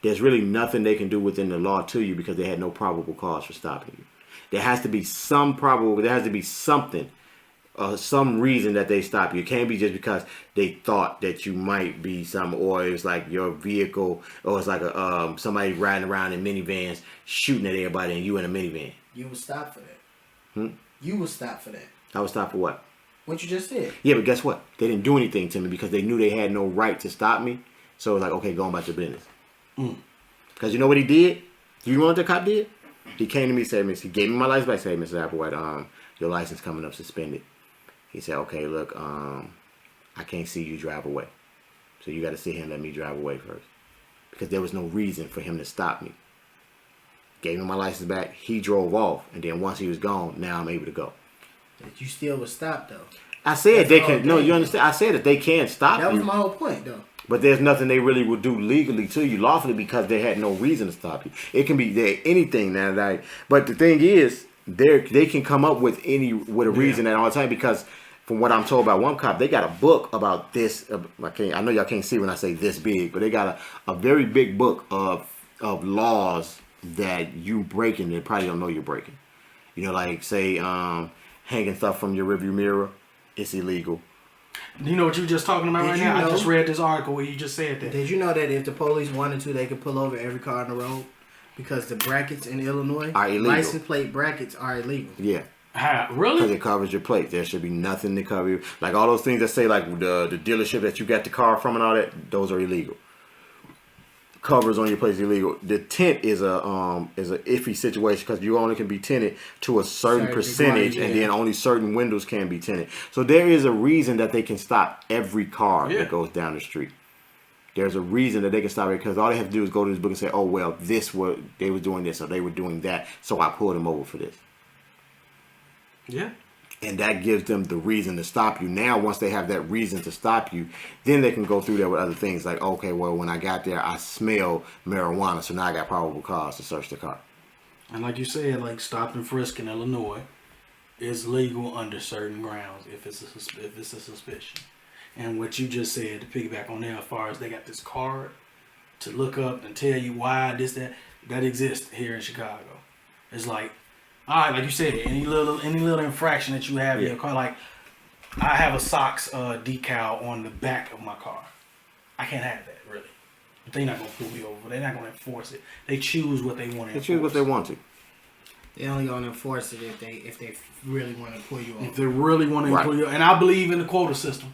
There's really nothing they can do within the law to you because they had no probable cause for stopping you. There has to be some probable. There has to be something. Some reason that they stop you. It can't be just because they thought that you might be some, or it's like your vehicle, or it's like a somebody riding around in minivans shooting at everybody, and you in a minivan. You was stopped for that. You was stopped for that. I was stopped for what? What you just said. Yeah, but guess what? They didn't do anything to me because they knew they had no right to stop me. So it was like, okay, go on about your business. Because you know what he did? You know what the cop did? He came to me and said, he gave me my license back. Said, Mr. Applewhite, your license coming up suspended. He said, okay, look, I can't see you drive away. So you got to sit here and let me drive away first. Because there was no reason for him to stop me. Gave him my license back. He drove off. And then once he was gone, now I'm able to go. But you still was stopped, though. I said That's they all can. No, you understand? I said that they can stop That you. was my whole point, though. But there's nothing they really will do legally to you, lawfully, because they had no reason to stop you. It can be anything now. Like, but the thing is, they can come up with a reason at all time, because from what I'm told by one cop, they got a book about this. I know y'all can't see when I say this big, but they got a very big book of laws that you breaking and probably don't know you're breaking. You know, like say hanging stuff from your rearview mirror, it's illegal. You know what you're just talking about right now? I just read this article where you just said that. Did you know that if the police wanted to, they could pull over every car on the road? Because the brackets in Illinois, are illegal. license plate brackets are illegal. Yeah. How? Because Really? it covers your plate. There should be nothing to cover you. Like all those things that say like the dealership that you got the car from and all that, those are illegal. Covers on your plate is illegal. The tint is a iffy situation because you only can be tinted to a certain percentage, degree, and then only certain windows can be tinted. So there is a reason that they can stop every car that goes down the street. There's a reason that they can stop it because all they have to do is go to this book and say, "Oh well, they were doing this or they were doing that, so I pulled them over for this." Yeah. And that gives them the reason to stop you. Now, once they have that reason to stop you, then they can go through there with other things like, okay, well, when I got there, I smelled marijuana, so now I got probable cause to search the car. And like you said, like stop and frisk in Illinois is legal under certain grounds if it's a suspicion. And what you just said, to piggyback on there, as far as they got this card to look up and tell you why that exists here in Chicago. It's like, all right, like you said, any little infraction that you have in your car, like I have a SOX decal on the back of my car. I can't have that, really. But they're not gonna pull me over. They're not gonna enforce it. They choose what they want to enforce. They choose what they want to. They only gonna enforce it if they really want to pull you over. If they really want to pull you, and I believe in the quota system.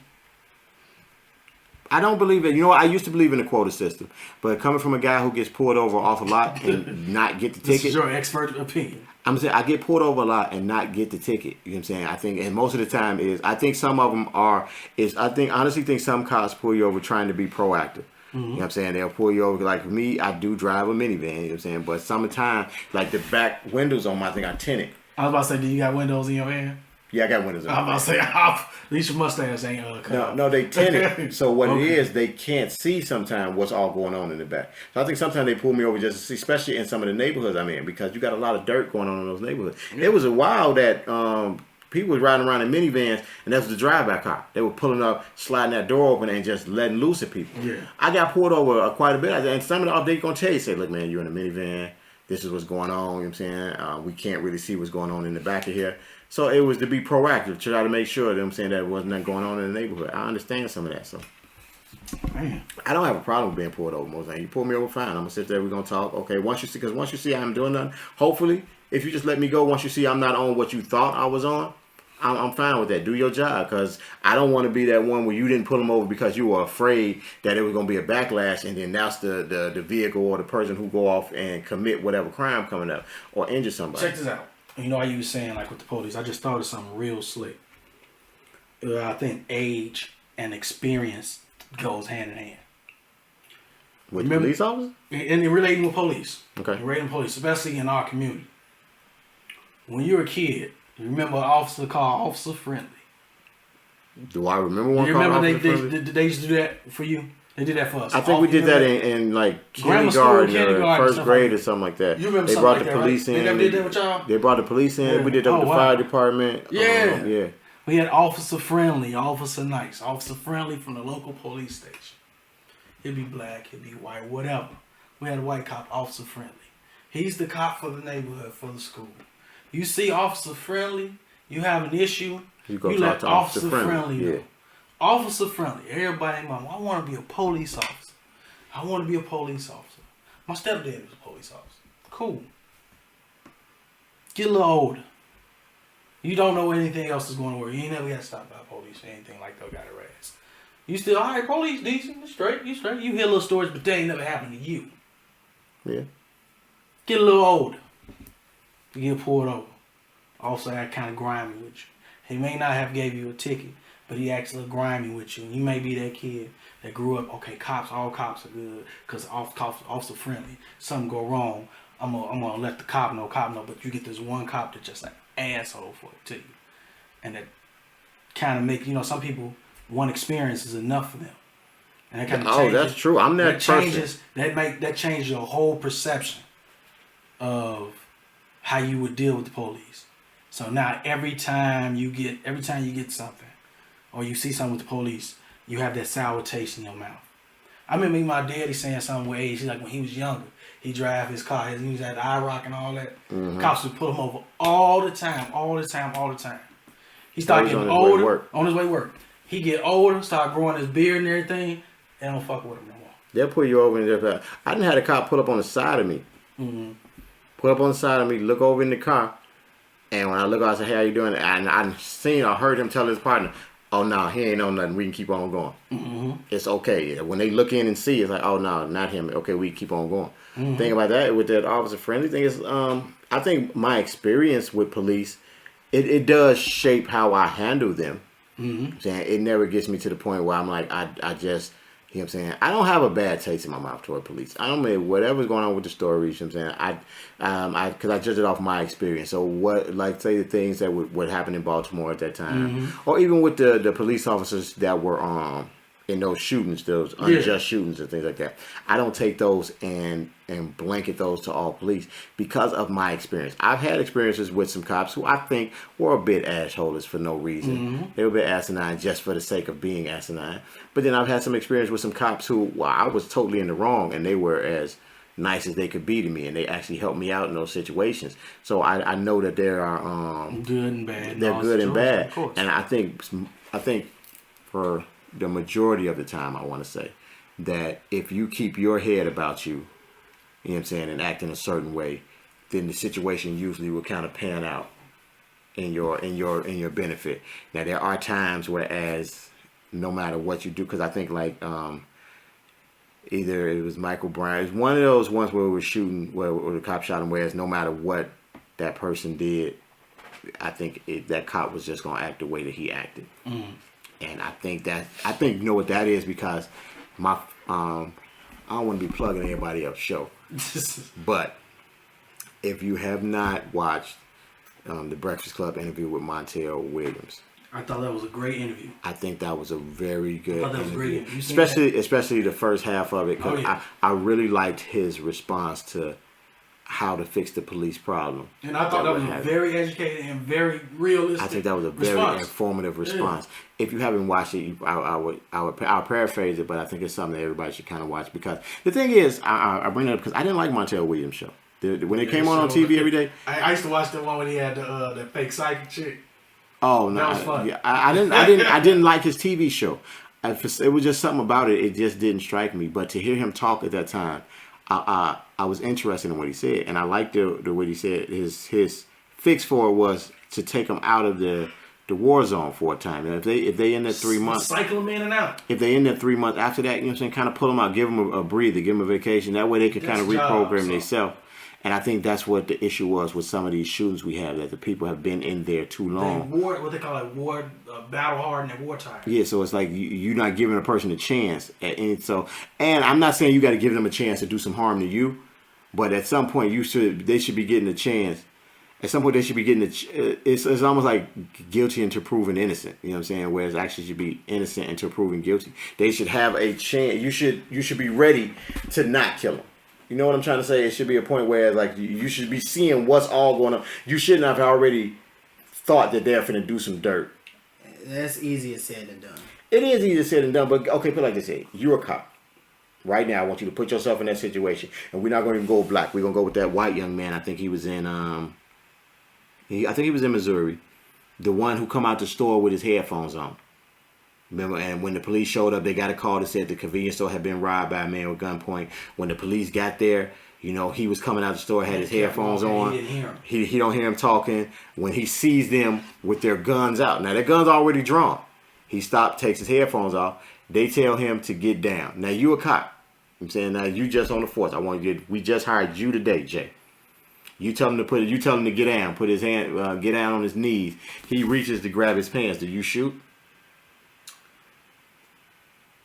I don't believe it. You know what? I used to believe in the quota system, but coming from a guy who gets pulled over off a lot and not get the ticket. This is your expert opinion. I'm saying I get pulled over a lot and not get the ticket. You know what I'm saying? I think, and most of the time I think some of them honestly think some cops pull you over trying to be proactive. You know what I'm saying? They'll pull you over. Like for me, I do drive a minivan. You know what I'm saying? But some of the time, like the back windows on my thing are tinted. I was about to say, do you got windows in your van? Yeah, I got windows on. I was about to say, at least your mustache ain't cut. No, they tinted. So what it is, they can't see sometimes what's all going on in the back. So I think sometimes they pull me over just to see, especially in some of the neighborhoods I'm in, because you got a lot of dirt going on in those neighborhoods. It was a while that people was riding around in minivans, and that was the drive-by car. They were pulling up, sliding that door open, and just letting loose at people. Yeah. I got pulled over quite a bit, and some of the they gonna tell you, say, look, man, you're in a minivan. This is what's going on. You know what I'm saying? We can't really see what's going on in the back of here. So it was to be proactive, to try to make sure, you know what I'm saying, that there wasn't nothing going on in the neighborhood. I understand some of that, so. Man. I don't have a problem with being pulled over most of the time. You pull me over, fine. I'm gonna sit there. We're gonna talk. Okay. Once you see I'm doing nothing, hopefully, if you just let me go, once you see I'm not on what you thought I was on, I'm fine with that. Do your job, because I don't want to be that one where you didn't pull them over because you were afraid that it was gonna be a backlash, and then that's the vehicle or the person who go off and commit whatever crime coming up or injure somebody. Check this out. You know how you were saying, like with the police, I just thought of something real slick. I think age and experience goes hand in hand. With police officers? And relating with police. Okay. Relating with police, especially in our community. When you were a kid, you remember an officer called Officer Friendly. Do I remember one? You remember they used to do that for you? They did that for us. I think we did that in like kindergarten or first grade or something like that. You remember they something brought like the that, police right? in. They never did that with y'all? They brought the police in. Yeah. We did that with the fire department. Yeah. Yeah. We had Officer Friendly, Officer Nice, Officer Friendly from the local police station. He'd be black, he'd be white, whatever. We had a white cop, Officer Friendly. He's the cop for the neighborhood, for the school. You see Officer Friendly, you have an issue, You go you talk let to Officer Friendly know. Yeah. Officer Friendly, everybody, mom, I want to be a police officer. I want to be a police officer. My stepdad was a police officer. Cool. Get a little older. You don't know anything else is going to work. You ain't never got stopped by police or anything like that. Got arrested. You still, all right, police, decent, you straight. You hear little stories, but they ain't never happened to you. Yeah. Get a little older. You get pulled over. Also, got kind of grimy with you. He may not have gave you a ticket, but he acts a little grimy with you. You may be that kid that grew up, okay, all cops are good because officer friendly. Something go wrong, I'm gonna let the cop know, but you get this one cop that's just an asshole for it to you. And that kind of make, some people, one experience is enough for them. And that kind of changes, that's true. I'm that person. That changes your whole perception of how you would deal with the police. So now every time you get something, or you see something with the police, you have that sour taste in your mouth. I remember my daddy saying something with age. He's like, when he was younger, he drive his car, he was at the IROC and all that. Mm-hmm. Cops would pull him over all the time. He started getting older. On his way to work. He get older, start growing his beard and everything. They don't fuck with him no more. They'll pull you over and just. I didn't have a cop pull up on the side of me. Mm-hmm. Pull up on the side of me, look over in the car, and when I look out, I say, "Hey, how you doing?" And I heard him tell his partner, "Oh no, he ain't on nothing. We can keep on going. Mm-hmm. It's okay." When they look in and see, it's like, "Oh no, not him. Okay, we keep on going." Mm-hmm. Thing about that with that officer friendly thing is, I think my experience with police, it does shape how I handle them. Mm-hmm. Saying it never gets me to the point where I'm like, I just. You know what I'm saying? I don't have a bad taste in my mouth toward police. I don't mean whatever's going on with the stories. You know what I'm saying? Because I judge it off my experience. So say the things that would happen in Baltimore at that time, mm-hmm. or even with the police officers that were in those shootings, those unjust shootings and things like that. I don't take those and blanket those to all police because of my experience. I've had experiences with some cops who I think were a bit assholes for no reason. Mm-hmm. They were a bit asinine just for the sake of being asinine. But then I've had some experience with some cops who, I was totally in the wrong, and they were as nice as they could be to me, and they actually helped me out in those situations. So I know that there are good and bad. They're good and bad, and I think for the majority of the time, I want to say that if you keep your head about you, you know what I'm saying, and act in a certain way, then the situation usually will kind of pan out in your benefit. Now there are times whereas no matter what you do, because I think like either it was Michael Brown, it was one of those ones where we were shooting where the cop shot him, whereas no matter what that person did, I think that cop was just gonna act the way that he acted. Mm. And I think you know what that is, because I don't want to be plugging anybody else's show, but if you have not watched the Breakfast Club interview with Montel Williams, I thought that was a great interview. I think that was a very good interview, great. especially the first half of it, because I really liked his response to how to fix the police problem. And I thought that was a very educated and very realistic. I think that was a very informative response. Yeah. If you haven't watched it, I'll paraphrase it, but I think it's something that everybody should kind of watch, because the thing is, I bring it up because I didn't like Montel Williams' show. When it came on TV every day. I used to watch the one when he had the fake psychic chick. Oh no, that was fun. I didn't like his TV show. It was just something about it. It just didn't strike me. But to hear him talk at that time, I was interested in what he said, and I liked the way he said. His fix for it was to take him out of the war zone for a time. And if they in there 3 months, cycle them in and out. If they in there 3 months after that, you know what I'm saying, kind of pull them out, give them a breather, give them a vacation. That way they could kind of reprogram themselves. And I think that's what the issue was with some of these shootings we have, that the people have been in there too long. What they call it, battle hardened and war tired. Yeah, so it's like you're not giving a person a chance. And I'm not saying you got to give them a chance to do some harm to you, but at some point they should be getting a chance. At some point they should be getting it's almost like guilty until proven innocent. You know what I'm saying? Whereas actually should be innocent until proven guilty. They should have a chance. You should be ready to not kill them. You know what I'm trying to say? It should be a point where like you should be seeing what's all going on. You shouldn't have already thought that they're finna do some dirt. That's easier said than done. It is easier said than done, but okay, put it like this here. You're a cop. Right now, I want you to put yourself in that situation. And we're not going to go black. We're going to go with that white young man. I think he was in Missouri. The one who come out the store with his headphones on. Remember, and when the police showed up, they got a call that said the convenience store had been robbed by a man with gunpoint. When the police got there, you know, he was coming out the store, had his headphones on. He didn't hear him. He don't hear him talking. When he sees them with their guns out, now their guns already drawn. He stopped, takes his headphones off. They tell him to get down. Now you a cop. I'm saying now you just on the force. We just hired you today, Jay. You tell him to get down, put his hand, get down on his knees. He reaches to grab his pants. Do you shoot?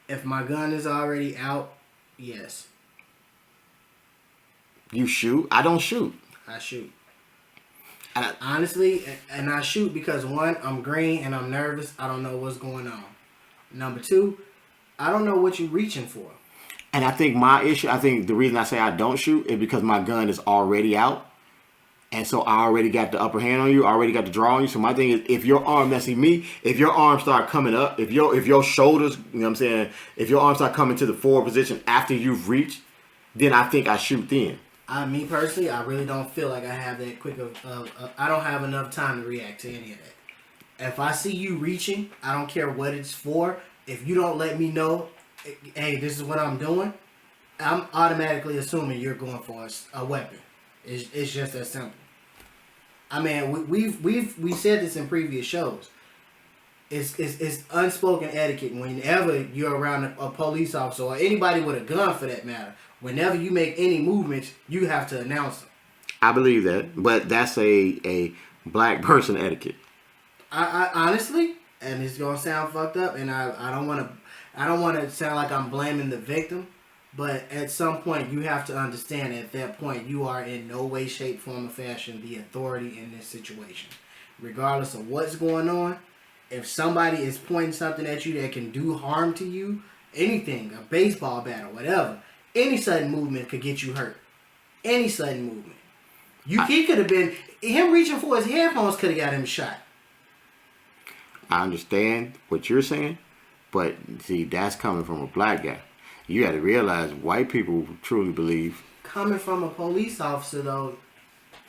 If my gun is already out, yes. You shoot? I don't shoot. I shoot. Honestly, and I shoot because one, I'm green and I'm nervous. I don't know what's going on. Number two, I don't know what you're reaching for. And I think the reason I say I don't shoot is because my gun is already out. And so I already got the upper hand on you, I already got the draw on you. So my thing is, if your arm, if your arms start coming up, if your shoulders, you know what I'm saying, if your arms start coming to the forward position after you've reached, then I think I shoot then. Me personally, I really don't feel like I have that quick I don't have enough time to react to any of that. If I see you reaching, I don't care what it's for. If you don't let me know, hey, this is what I'm doing, I'm automatically assuming you're going for a weapon. It's just that simple. I mean, we said this in previous shows. It's unspoken etiquette whenever you're around a police officer or anybody with a gun for that matter. Whenever you make any movements, you have to announce them. I believe that, but that's a black person etiquette. I honestly, and it's gonna sound fucked up, and I don't want to sound like I'm blaming the victim. But at some point, you have to understand at that point, you are in no way, shape, form, or fashion the authority in this situation. Regardless of what's going on, if somebody is pointing something at you that can do harm to you, anything, a baseball bat or whatever, any sudden movement could get you hurt. Any sudden movement. He could have been, him reaching for his headphones could have got him shot. I understand what you're saying, but see, that's coming from a black guy. You got to realize white people truly believe. Coming from a police officer, though,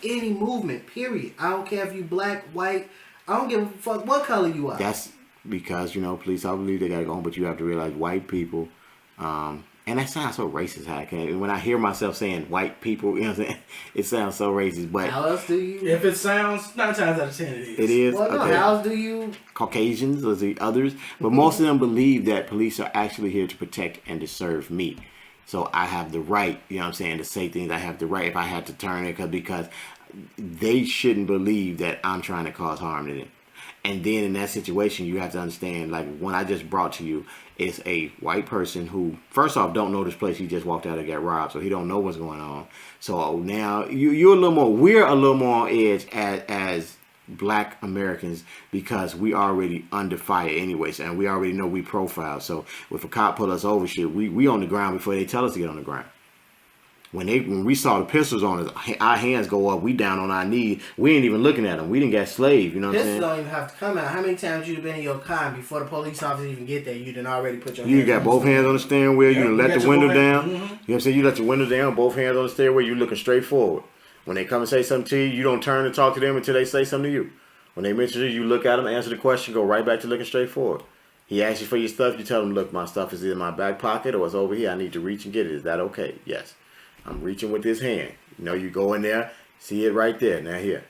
any movement, period. I don't care if you black, white. I don't give a fuck what color you are. That's because, police, I believe they got to go home, but you have to realize white people, and that sounds so racist. When I hear myself saying white people, you know what I'm saying? It sounds so racist, but. How else do you? If it sounds, 9 times out of 10 it is. It is? Well, no, okay. how else do you? Caucasians or the others, but most of them believe that police are actually here to protect and to serve me. So I have the right, to say things. I have the right if I had to turn it because they shouldn't believe that I'm trying to cause harm to them. And then in that situation, you have to understand, like one I just brought to you is a white person who, first off, don't know this place. He just walked out and got robbed, so he don't know what's going on. So now we're a little more on edge as black Americans because we already under fire anyways, and we already know we profile. So if a cop pull us over, shit, we on the ground before they tell us to get on the ground. When we saw the pistols on us, our hands go up. We down on our knees. We ain't even looking at them. We didn't get slaved. You know what I'm Pistols saying? don't even have to come out. How many times you been in your car and before the police officer even get there, you done already put your You hands got on both the hands on the steering wheel. You done let got the your window both down. hands. You know what I'm saying? You let your window down, both hands on the steering wheel. You looking straight forward. When they come and say something to you, you don't turn and talk to them until they say something to you. When they mention it, you look at them, answer the question, go right back to looking straight forward. He asks you for your stuff. You tell him, look, my stuff is in my back pocket or it's over here. I need to reach and get it. Is that okay? Yes. I'm reaching with this hand. You know, you go in there, see it right there. Now here.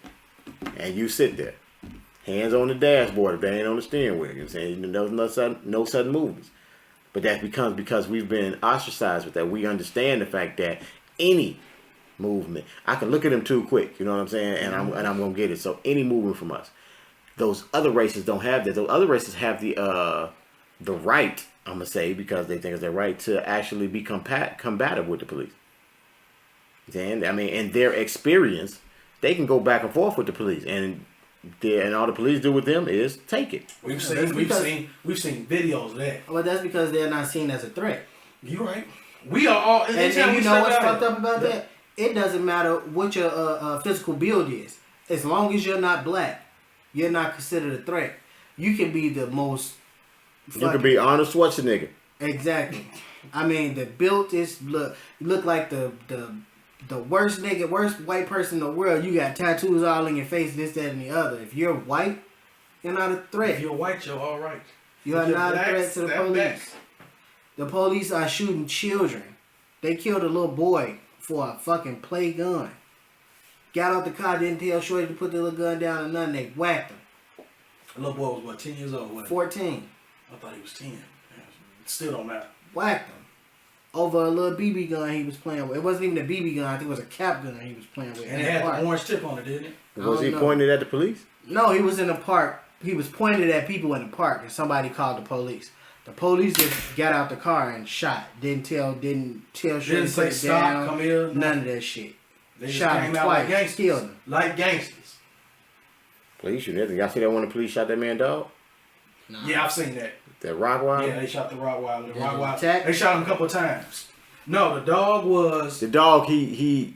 And you sit there. Hands on the dashboard if they ain't on the steering wheel. You know what I'm saying? There's no sudden movements. But that becomes because we've been ostracized with that. We understand the fact that any movement, I can look at them too quick. You know what I'm saying? And I'm gonna get it. So any movement from us. Those other races don't have that. Those other races have the right, I'm gonna say, because they think it's their right to actually be combative with the police. And I mean, in their experience, they can go back and forth with the police, and all the police do with them is take it. We've seen videos of that. Well, that's because they're not seen as a threat. You're right. We are all. And you know what's fucked up about that? It doesn't matter what your physical build is. As long as you're not black, you're not considered a threat. You can be the most. You could be Arnold Schwarzenegger. Exactly. I mean, the built is look like the worst nigga, worst white person in the world. You got tattoos all in your face, this, that, and the other. If you're white, you're not a threat. If you're white, you're all right. You are not a threat to the police. The police are shooting children. They killed a little boy for a fucking play gun. Got out the car, didn't tell Shorty to put the little gun down or nothing. They whacked him. The little boy was what, 10 years old? 14. I thought he was 10. Still don't matter. Whacked him. Over a little BB gun he was playing with. It wasn't even a BB gun. I think it was a cap gun he was playing with. And it had the orange tip on it, didn't it? Was he pointed at the police? No, he was in the park. He was pointed at people in the park, and somebody called the police. The police just got out the car and shot. Didn't tell Shorty to put it down. Come here. None of that shit. They Shot him twice. Like Killed him. Like gangsters. Police shooting everything. Y'all see that when the police shot that man dog? Nah. Yeah, I've seen that. That Rottweiler? Yeah, they shot the Rottweiler. The Yeah, Rottweiler. attack? They shot him a couple of times. No, the dog was. The dog, The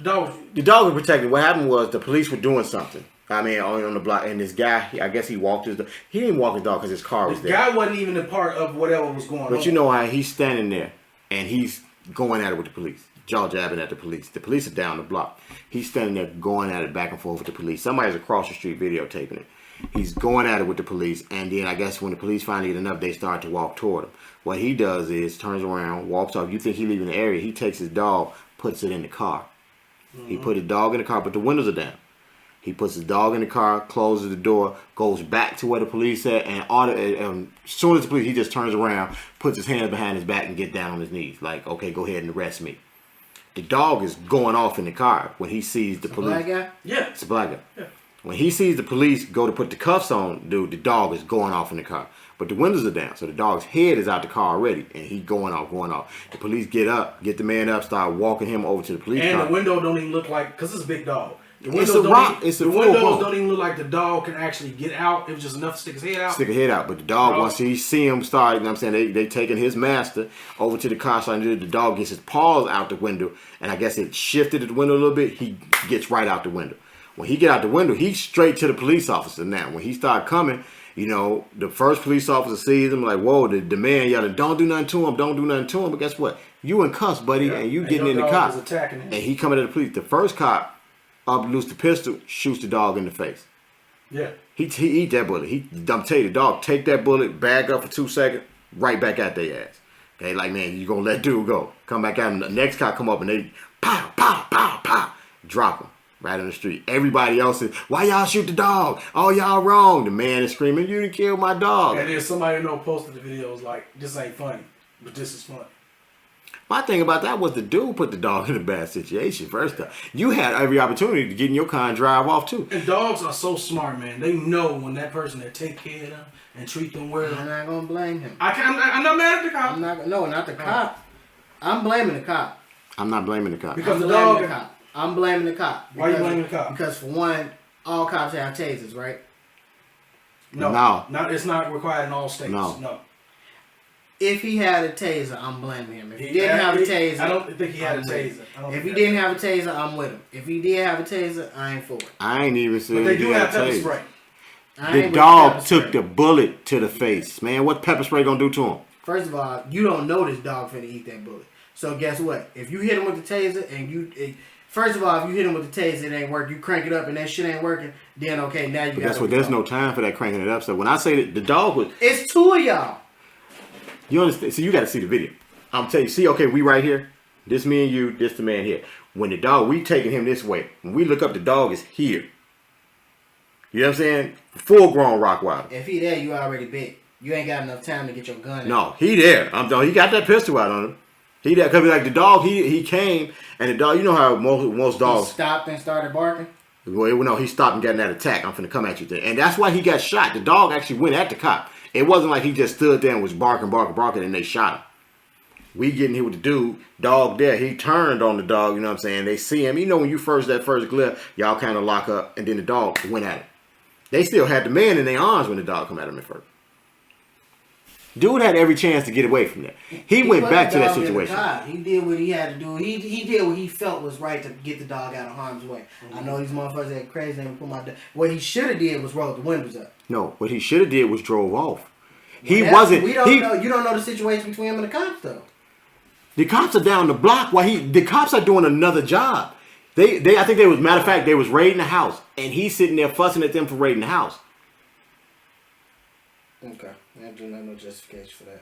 dog. the dog was protected. What happened was the police were doing something. I mean, on the block, and this guy, I guess he walked his dog. He didn't walk his dog because his car was The there. guy wasn't even a part of whatever was going on. But you know how he's standing there, and he's going at it with the police. Jaw jabbing at the police. The police are down the block. He's standing there going at it back and forth with the police. Somebody's across the street videotaping it. He's going at it with the police, and then I guess when the police finally get enough, they start to walk toward him. What he does is turns around, walks off. You think he's leaving the area. He takes his dog, puts it in the car. He put his dog in the car, but the windows are down. He puts his dog in the car, closes the door, goes back to where the police at, and as soon as the police, he just turns around, puts his hands behind his back, and get down on his knees. Like, okay, go ahead and arrest me. The dog is going off in the car when he sees the police. Black guy? Yeah. It's a black guy. Yeah. When he sees the police go to put the cuffs on, dude, the dog is going off in the car. But the windows are down, so the dog's head is out the car already, and he's going off. The police get up, get the man up, start walking him over to the police car. And the window don't even look like, because it's a big dog. The It's windows a don't rock. even- It's a the full windows blown. don't even look like the dog can actually get out. It was just enough to stick his head out. Stick a head out, but the dog, Bro. once he see him start, you know what I'm saying, they taking his master over to the car, so the dog gets his paws out the window, and I guess it shifted the window a little bit, he gets right out the window. When he get out the window, he's straight to the police officer now. When he start coming, you know, the first police officer sees him like, whoa, the man yelling, don't do nothing to him, don't do nothing to him, but guess what? You in cuffs, buddy, Yeah. and you And getting your in the dog cop. is attacking him. And he coming to the police. The first cop up loose the pistol, shoots the dog in the face. Yeah. He eat that bullet. I'm telling you, the dog take that bullet, back up for 2 seconds, right back at their ass. Okay, like, man, you gonna let dude go. Come back at him. The next cop come up and they pow, pow, pow, pow, drop him right on the street. Everybody else is, why y'all shoot the dog? Oh, y'all wrong. The man is screaming, you done killed my dog. And then somebody I know posted the videos like, this ain't funny, but this is fun. My thing about that was the dude put the dog in a bad situation. First up, you had every opportunity to get in your car and drive off too. And dogs are so smart, man. They know when that person that take care of them and treat them well. I'm not gonna blame him. I'm not mad at the cop. Not the cop. I'm blaming the cop. I'm not blaming the cop. Because I'm the blaming dog. the cop. I'm blaming the cop. Why you blaming the cop? Because for one, all cops have tasers, right? No, No. Not, it's not required in all states. No. No. If he had a taser, I'm blaming him. If he didn't have a taser, I don't think he had a I'm with taser. him. If he didn't have a taser, I'm with him. If he did have a taser, I ain't for it. I ain't even saying But they do he had have a pepper taser. spray. I ain't The with dog pepper took spray. the bullet to the face, man. What pepper spray gonna do to him? First of all, you don't know this dog finna eat that bullet. So guess what? If you hit him with the taser and first of all, if you hit him with the taser, it ain't work. You crank it up and that shit ain't working. Then okay, now you. But that's what. There's no time for that cranking it up. So when I say that the dog was, It's two of y'all. you understand? So you got to see the video. I'm telling you. See, okay, we right here. This me and you. This the man here. When the dog, we taking him this way. When we look up, the dog is here. You know what I'm saying? Full grown Rottweiler. If he there, you already bit. You ain't got enough time to get your gun. No, he there. I'm telling you, he got that pistol out on him. He there because like the dog, he came and the dog. You know how most He dogs. stopped and started barking. Well, no, he stopped and got in that attack. I'm finna come at you there. And that's why he got shot. The dog actually went at the cop. It wasn't like he just stood there and was barking, and they shot him. We getting here with the dude, dog there. He turned on the dog, you know what I'm saying? They see him. You know when you that first glare, y'all kind of lock up, and then the dog went at him. They still had the man in their arms when the dog come at him at first. Dude had every chance to get away from that. He went put back the to that dog in the situation. car. He did what he had to do. He did what he felt was right to get the dog out of harm's way. I know these motherfuckers that crazy and put my dog. What he should have did was roll the windows up. No, what he should have did was drove off. He Well, wasn't. We don't know. You don't know the situation between him and the cops though. The cops are down the block while the cops are doing another job. I think matter of fact, they was raiding the house, and he's sitting there fussing at them for raiding the house. Okay, I do not know justification for that.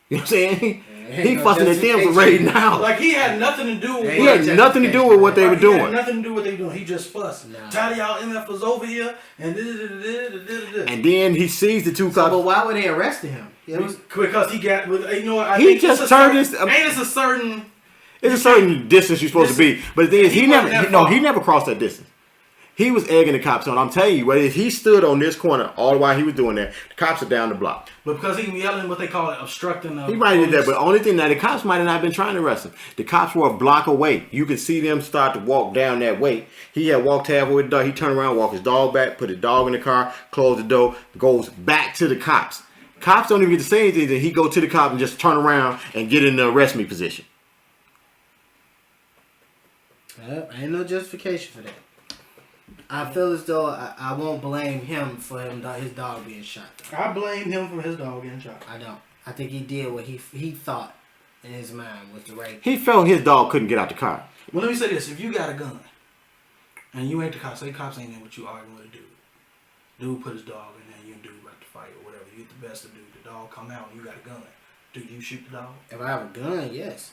You know what I'm saying? Ain't He no fussing at them for raiding the house. Like he had nothing to do with He had nothing to do with what they were He had doing. nothing to do with what they were doing. He just fussed. Nah. Tired of y'all MFers over here and And then he sees the two cops. But why were they arresting him? It was, because he got you know what, I He think just it's a turned certain- his- ain't it's a certain It's a certain distance you're supposed to be. But the thing is, He he wasn't that never far. he never crossed that distance. He was egging the cops on. I'm telling you, if he stood on this corner all the while he was doing that, the cops are down the block. but because he yelling what they call it obstructing He might have did that, but the only thing that the cops might have not been trying to arrest him. The cops were a block away. You could see them start to walk down that way. He had walked halfway with the dog. He turned around, walked his dog back, put the dog in the car, closed the door, goes back to the cops. Cops don't even get to say anything. Then he go to the cop and just turn around and get in the arrest me position. ain't no justification for that. I feel as though I won't blame him for his dog being shot. Though. I blame him for his dog getting shot. I don't. I think he did what he thought in his mind was the right. He felt his dog couldn't get out the car. Well, let me say this: if you got a gun and you ain't the cops, say cops ain't in what you arguing with a dude put his dog in there, you and dude about to fight or whatever. You get the best of dude. The dog come out and you got a gun. Do you shoot the dog? If I have a gun, yes.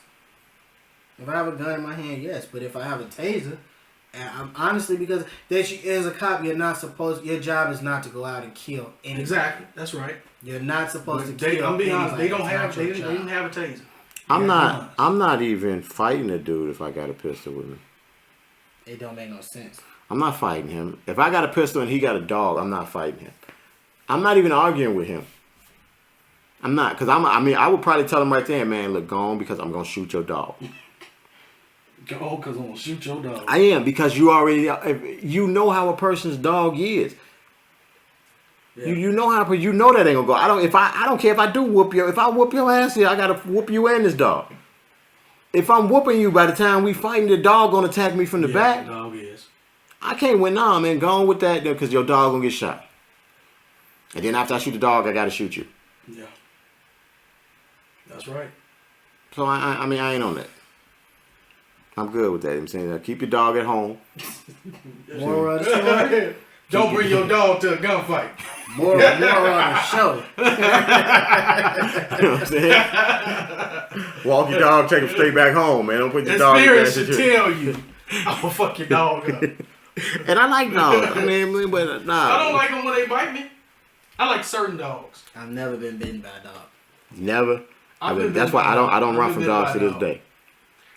If I have a gun in my hand, yes. But if I have a taser, and I'm honestly because as a cop, you're not supposed. Your job is not to go out and kill anybody. Exactly. That's right. You're not supposed to They, kill. I'm being honest. They anybody. don't It's have. not your They job. didn't have a taser. I'm They not. have guns. I'm not even fighting a dude if I got a pistol with me. It don't make no sense. I'm not fighting him. If I got a pistol and he got a dog, I'm not fighting him. I'm not even arguing with him. I'm not, because I would probably tell him right there, man, look, go on because I'm going to shoot your dog. Go, because I'm going to shoot your dog. I am, because you already, you know how a person's dog is. Yeah. You know how, you know that ain't going to go. I don't care if I do whoop you. If I whoop your ass here, I got to whoop you and this dog. If I'm whooping you by the time we fighting, the dog going to attack me from the back. The dog is. I can't win. Nah, man, go on with that because your dog going to get shot. And then after I shoot the dog, I got to shoot you. Yeah. That's right. So I mean, I ain't on that. I'm good with that. I'm saying keep your dog at home. More on the story. Don't bring your dog to a gunfight. More on the show. You know what I'm saying? Walk your dog, take him straight back home, man. Don't put your dog in Experience that should shit. tell you. I'm gonna fuck your dog up. And I like dogs. I mean, but nah. I don't like them when they bite me. I like certain dogs. I've never been bitten by a dog. Never. I've been That's bitten why by I don't I've run been from bitten dogs by to this dog. day.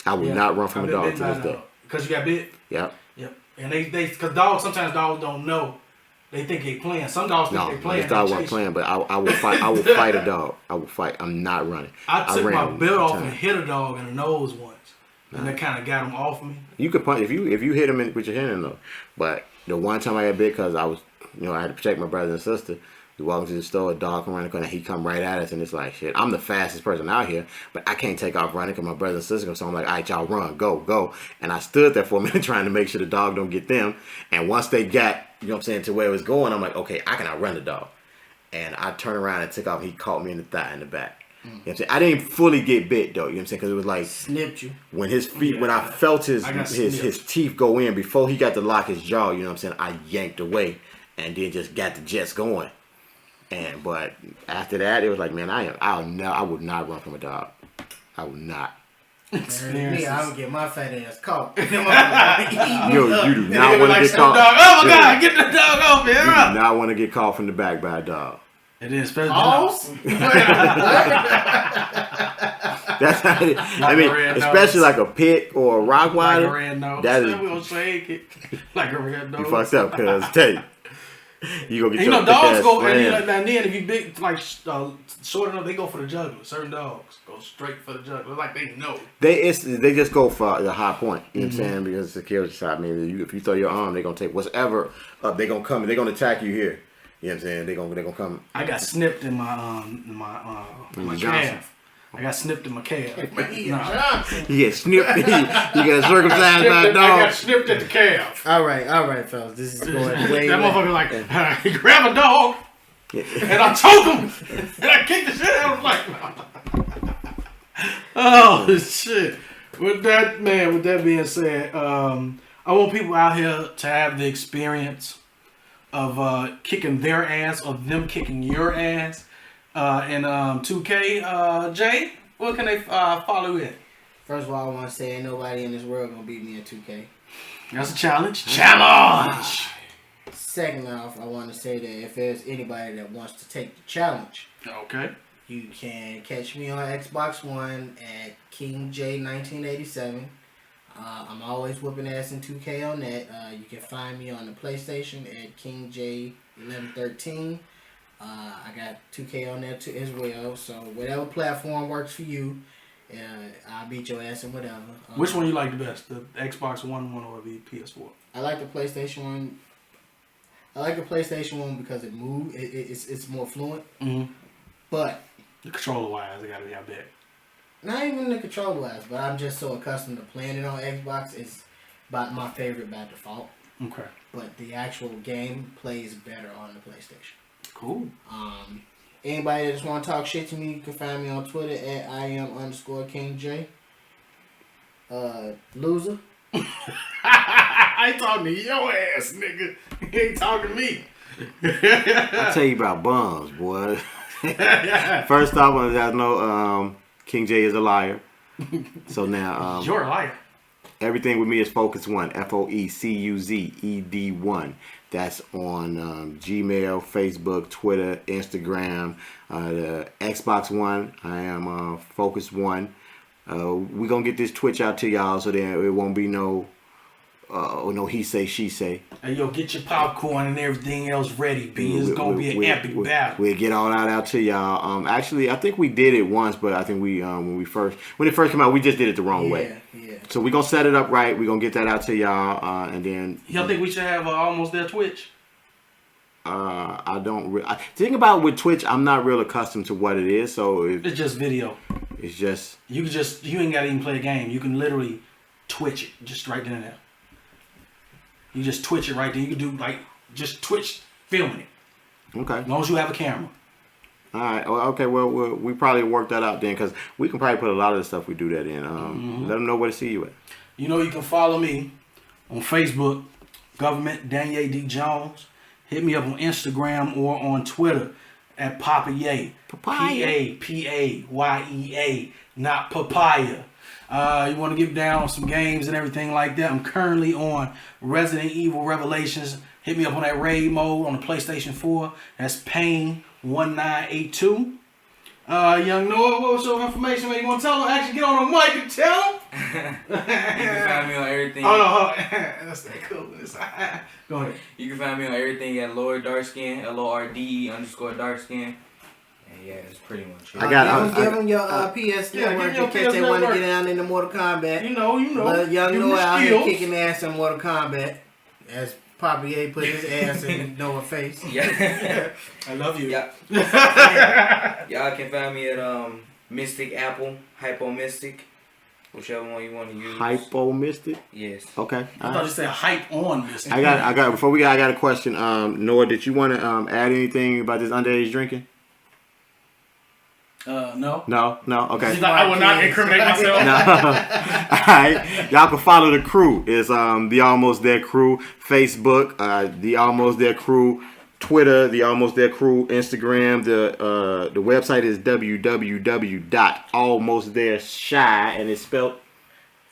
I will not run from a dog to this day. Because you got bit? Yep. Yep. And because sometimes dogs don't know. They think they playing. Some dogs think No, they playing. this dog they wasn't chase you. playing, but I will fight. I will fight a dog. I will fight. I'm not running. I took ran my one belt off time. and hit a dog in the nose once. And that kind of got him off me. You could punch if you hit him with your hand in though. But the one time I got bit because I was, I had to protect my brother and sister. We walk into the store, a dog come around the corner, he come right at us, and it's like, shit, I'm the fastest person out here, but I can't take off running because my brother and sister come, so I'm like, all right, y'all run, go. And I stood there for a minute trying to make sure the dog don't get them. And once they got, you know what I'm saying, to where it was going, I'm like, okay, I can outrun the dog. And I turned around and took off. He caught me in the thigh in the back. You know what I'm saying? I didn't fully get bit though. You know what I'm saying? Because it was like snipped you. When his feet, when I felt his teeth go in before he got to lock his jaw. You know what I'm saying? I yanked away and then just got the jets going. But after that, it was like, man, I would not run from a dog. I would not. Me, I would get my fat ass caught. Yo, you do not want to get caught. Oh my God, get the dog off here. You do not want to get caught from the back by a dog. It is, especially. That's how it is. I mean, especially like a pit or a rock like rider. A red nose. That is, we gonna shake it like a red nose. You fucked up, cuz. Tell you. You gonna get your dogs thick go, ass and then if you big, like short enough, they go for the jugular. Certain dogs go straight for the jugular. Like they know. They just go for the high point. You know what I'm saying? Because it's a security shot. I mean, if you throw your arm, they're gonna take whatever up. They're gonna come and they're gonna attack you here. You know what I'm saying? They're gonna come. I got snipped in my calf. I got snipped in my calf. You get snipped. You get circumcised by a dog. I got snipped at the calf. All right, fellas. This is going way. That motherfucker like he grabbed a dog and I choked him and I kicked the shit out of him like. Oh shit! With that being said, I want people out here to have the experience of kicking their ass or them kicking your ass. In 2K, Jay, what can they follow in? First of all, I want to say ain't nobody in this world gonna beat me in 2K. That's a challenge. Challenge! Second off, I want to say that if there's anybody that wants to take the challenge, okay, you can catch me on Xbox One at King J 1987. I'm always whooping ass in 2K on that. You can find me on the PlayStation at King J 1113. I got 2K on there too as well. So whatever platform works for you, I'll beat your ass in whatever. Which one you like the best, the Xbox One or the PS4? I like the PlayStation one. I like the PlayStation one because it moves. It's more fluent. Mm-hmm. But the controller wise, it gotta be out there. Not even the controller wise, but I'm just so accustomed to playing it on Xbox. It's about my favorite by default. Okay. But the actual game plays better on the PlayStation. Cool. Anybody that just want to talk shit to me, you can find me on Twitter at IM_KingJ. Loser. I ain't talking to your ass, nigga. You ain't talking to me. I tell you about bums, boy. First off, I want to know King J is a liar. So now you're a liar. Everything with me is Focus One. FOECUZED1. That's on Gmail, Facebook, Twitter, Instagram, the Xbox One. I am Focus One. We're going to get this Twitch out to y'all so that it won't be no he say, she say. Hey, yo, get your popcorn and everything else ready, B. It's going to be an epic battle. We'll get all that out to y'all. Actually, I think we did it once, but I think we when it first came out, we just did it the wrong way. Yeah. So we're going to set it up right. We're going to get that out to y'all. And then... Y'all think we should have Almost There Twitch? I don't... the thing about with Twitch, I'm not real accustomed to what it is, so... It's just video. It's just... You ain't got to even play a game. You can literally Twitch it just right then and there. You just Twitch it right there. You can do just Twitch filming it. Okay. As long as you have a camera. All right. Okay. Well, we probably work that out then, because we can probably put a lot of the stuff we do that in. Let them know where to see you at. You know, you can follow me on Facebook, Government Daniel D. Jones. Hit me up on Instagram or on Twitter at Papaya. Papaya. Papaya, not papaya. You want to get down on some games and everything like that. I'm currently on Resident Evil Revelations. Hit me up on that raid mode on the PlayStation 4. That's Pain1982. Young Noah, what was your information, man? You want to tell him? Actually, get on the mic and tell him. You can find me on everything. Oh, no. That's that coolness. Go ahead. You can find me on everything at Lord Darkskin, LORDE_Darkskin. Yeah, it's pretty much it. Give them your PS Network in case they want to get down into Mortal Kombat. You know. Young Noah out here kicking ass in Mortal Kombat. As Papier put his ass in Noah's face. Yeah. I love you. Yeah. Y'all can find me at Mystic Apple, Hypo Mystic, whichever one you want to use. Hypo Mystic. Yes. Okay. I thought you said hype on this. I got. Before I got a question. Noah, did you want to add anything about this underage drinking? No. No. Okay. He's like, I will not incriminate myself. No. Alright. Y'all can follow the crew. It's the Almost There Crew, Facebook, the Almost There Crew, Twitter, the Almost There Crew, Instagram. The website is www.almostthereshy, and it's spelled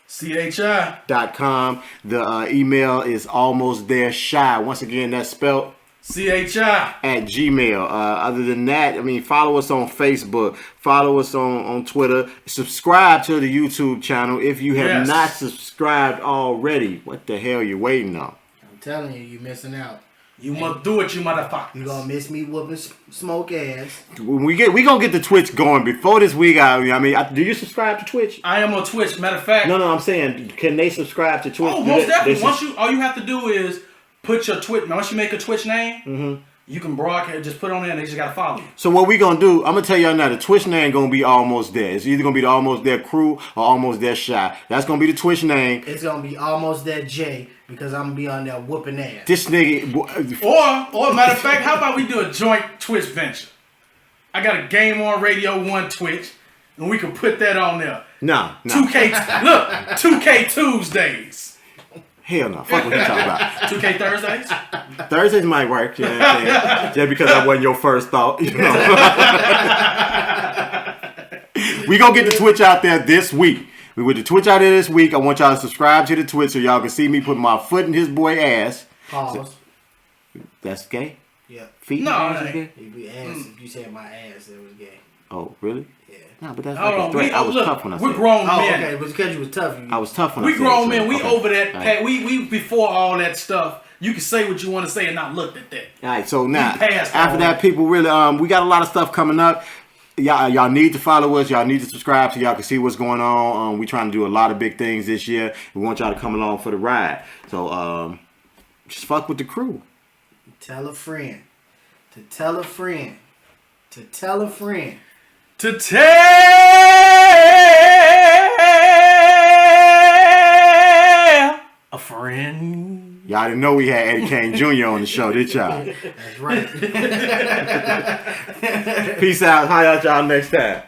CHI. .com. The email is almostthereshy. Once again, that's spelled CHI. at Gmail. Other than that, I mean, follow us on Facebook, follow us on Twitter, subscribe to the YouTube channel if you have not subscribed already. What the hell you waiting on? I'm telling you, you're missing out. You must do it, you motherfucker. You gonna miss me whooping smoke ass. When we gonna get the Twitch going before this week. Do you subscribe to Twitch? I am on Twitch. Matter of fact. No, I'm saying, can they subscribe to Twitch? Oh, most definitely. All you have to do is put your Twitch. Once you make a Twitch name, you can broadcast. Just put it on there, and they just gotta follow you. So what we gonna do? I'm gonna tell y'all now. The Twitch name gonna be Almost There. It's either gonna be the Almost There Crew or Almost There Shy. That's gonna be the Twitch name. It's gonna be Almost There J because I'm gonna be on there whooping ass. This nigga. Or matter of fact, how about we do a joint Twitch venture? I got a Game On Radio 1 Twitch, and we can put that on there. No. 2K. Look, 2K Tuesdays. Hell no. Fuck what you talking about. 2K Thursdays. Thursdays might work, you know what I'm saying? Just because I wasn't your first thought, you know. We gonna get the Twitch out there this week. We with the Twitch out there this week. I want y'all to subscribe to the Twitch so y'all can see me put my foot in his boy ass. Pause. That's gay? Yeah. Feet? No, ass it is gay? ain't. If you ass, if you said my ass, it was gay. Oh, really? Yeah. No, but that's Hold like a on. threat. I was tough when I said We're it. grown Oh, men. okay. But because you was tough, I was tough when I We said it. grown so, men. We okay. over that. All right. We before all that stuff. You can say what you want to say and not look at that. All right, so now, passed after all that, people really, we got a lot of stuff coming up. Y'all need to follow us. Y'all need to subscribe so y'all can see what's going on. We trying to do a lot of big things this year. We want y'all to come along for the ride. So, just fuck with the crew. tell a friend. To tell a friend. To tell a friend. To tell a friend. Y'all didn't know we had Eddie Kane Jr. on the show, did y'all? That's right. Peace out. Holla at y'all next time.